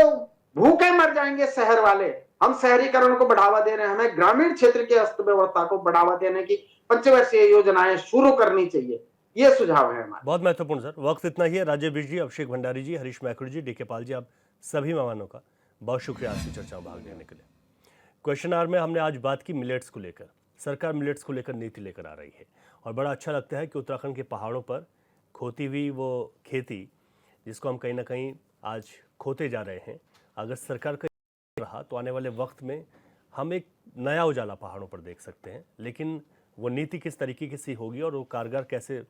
भूखे मर जाएंगे शहर वाले। हम शहरीकरण को बढ़ावा दे रहे हैं, हमें ग्रामीण क्षेत्र की अर्थव्यवस्था को बढ़ावा देने की पंचवर्षीय योजनाएं शुरू करनी चाहिए। ये सुझाव है हमारा। बहुत महत्वपूर्ण सर। वक्त इतना ही है। राजेश बिष्ट जी, अभिषेक भंडारी जी, हरीश मैकुड़ जी, डीके पाल जी, आप सभी मेहमानों का बहुत शुक्रिया आज की चर्चा में भाग लेने के लिए। क्वेश्चन आवर में हमने आज बात की मिलेट्स को लेकर। सरकार मिलेट्स को लेकर नीति लेकर आ रही है और बड़ा अच्छा लगता है कि उत्तराखंड के पहाड़ों पर खोती हुई वो खेती, जिसको हम कहीं ना कहीं आज खोते जा रहे हैं, अगर सरकार का रहा तो आने वाले वक्त में हम एक नया उजाला पहाड़ों पर देख सकते हैं। लेकिन वो नीति किस तरीके की सी होगी और वो कारगर कैसे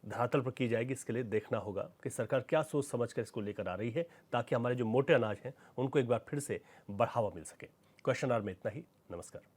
धरातल पर की जाएगी, इसके लिए देखना होगा कि सरकार क्या सोच समझ कर इसको लेकर आ रही है, ताकि हमारे जो मोटे अनाज हैं उनको एक बार फिर से बढ़ावा मिल सके। क्वेश्चन आवर में इतना ही। नमस्कार।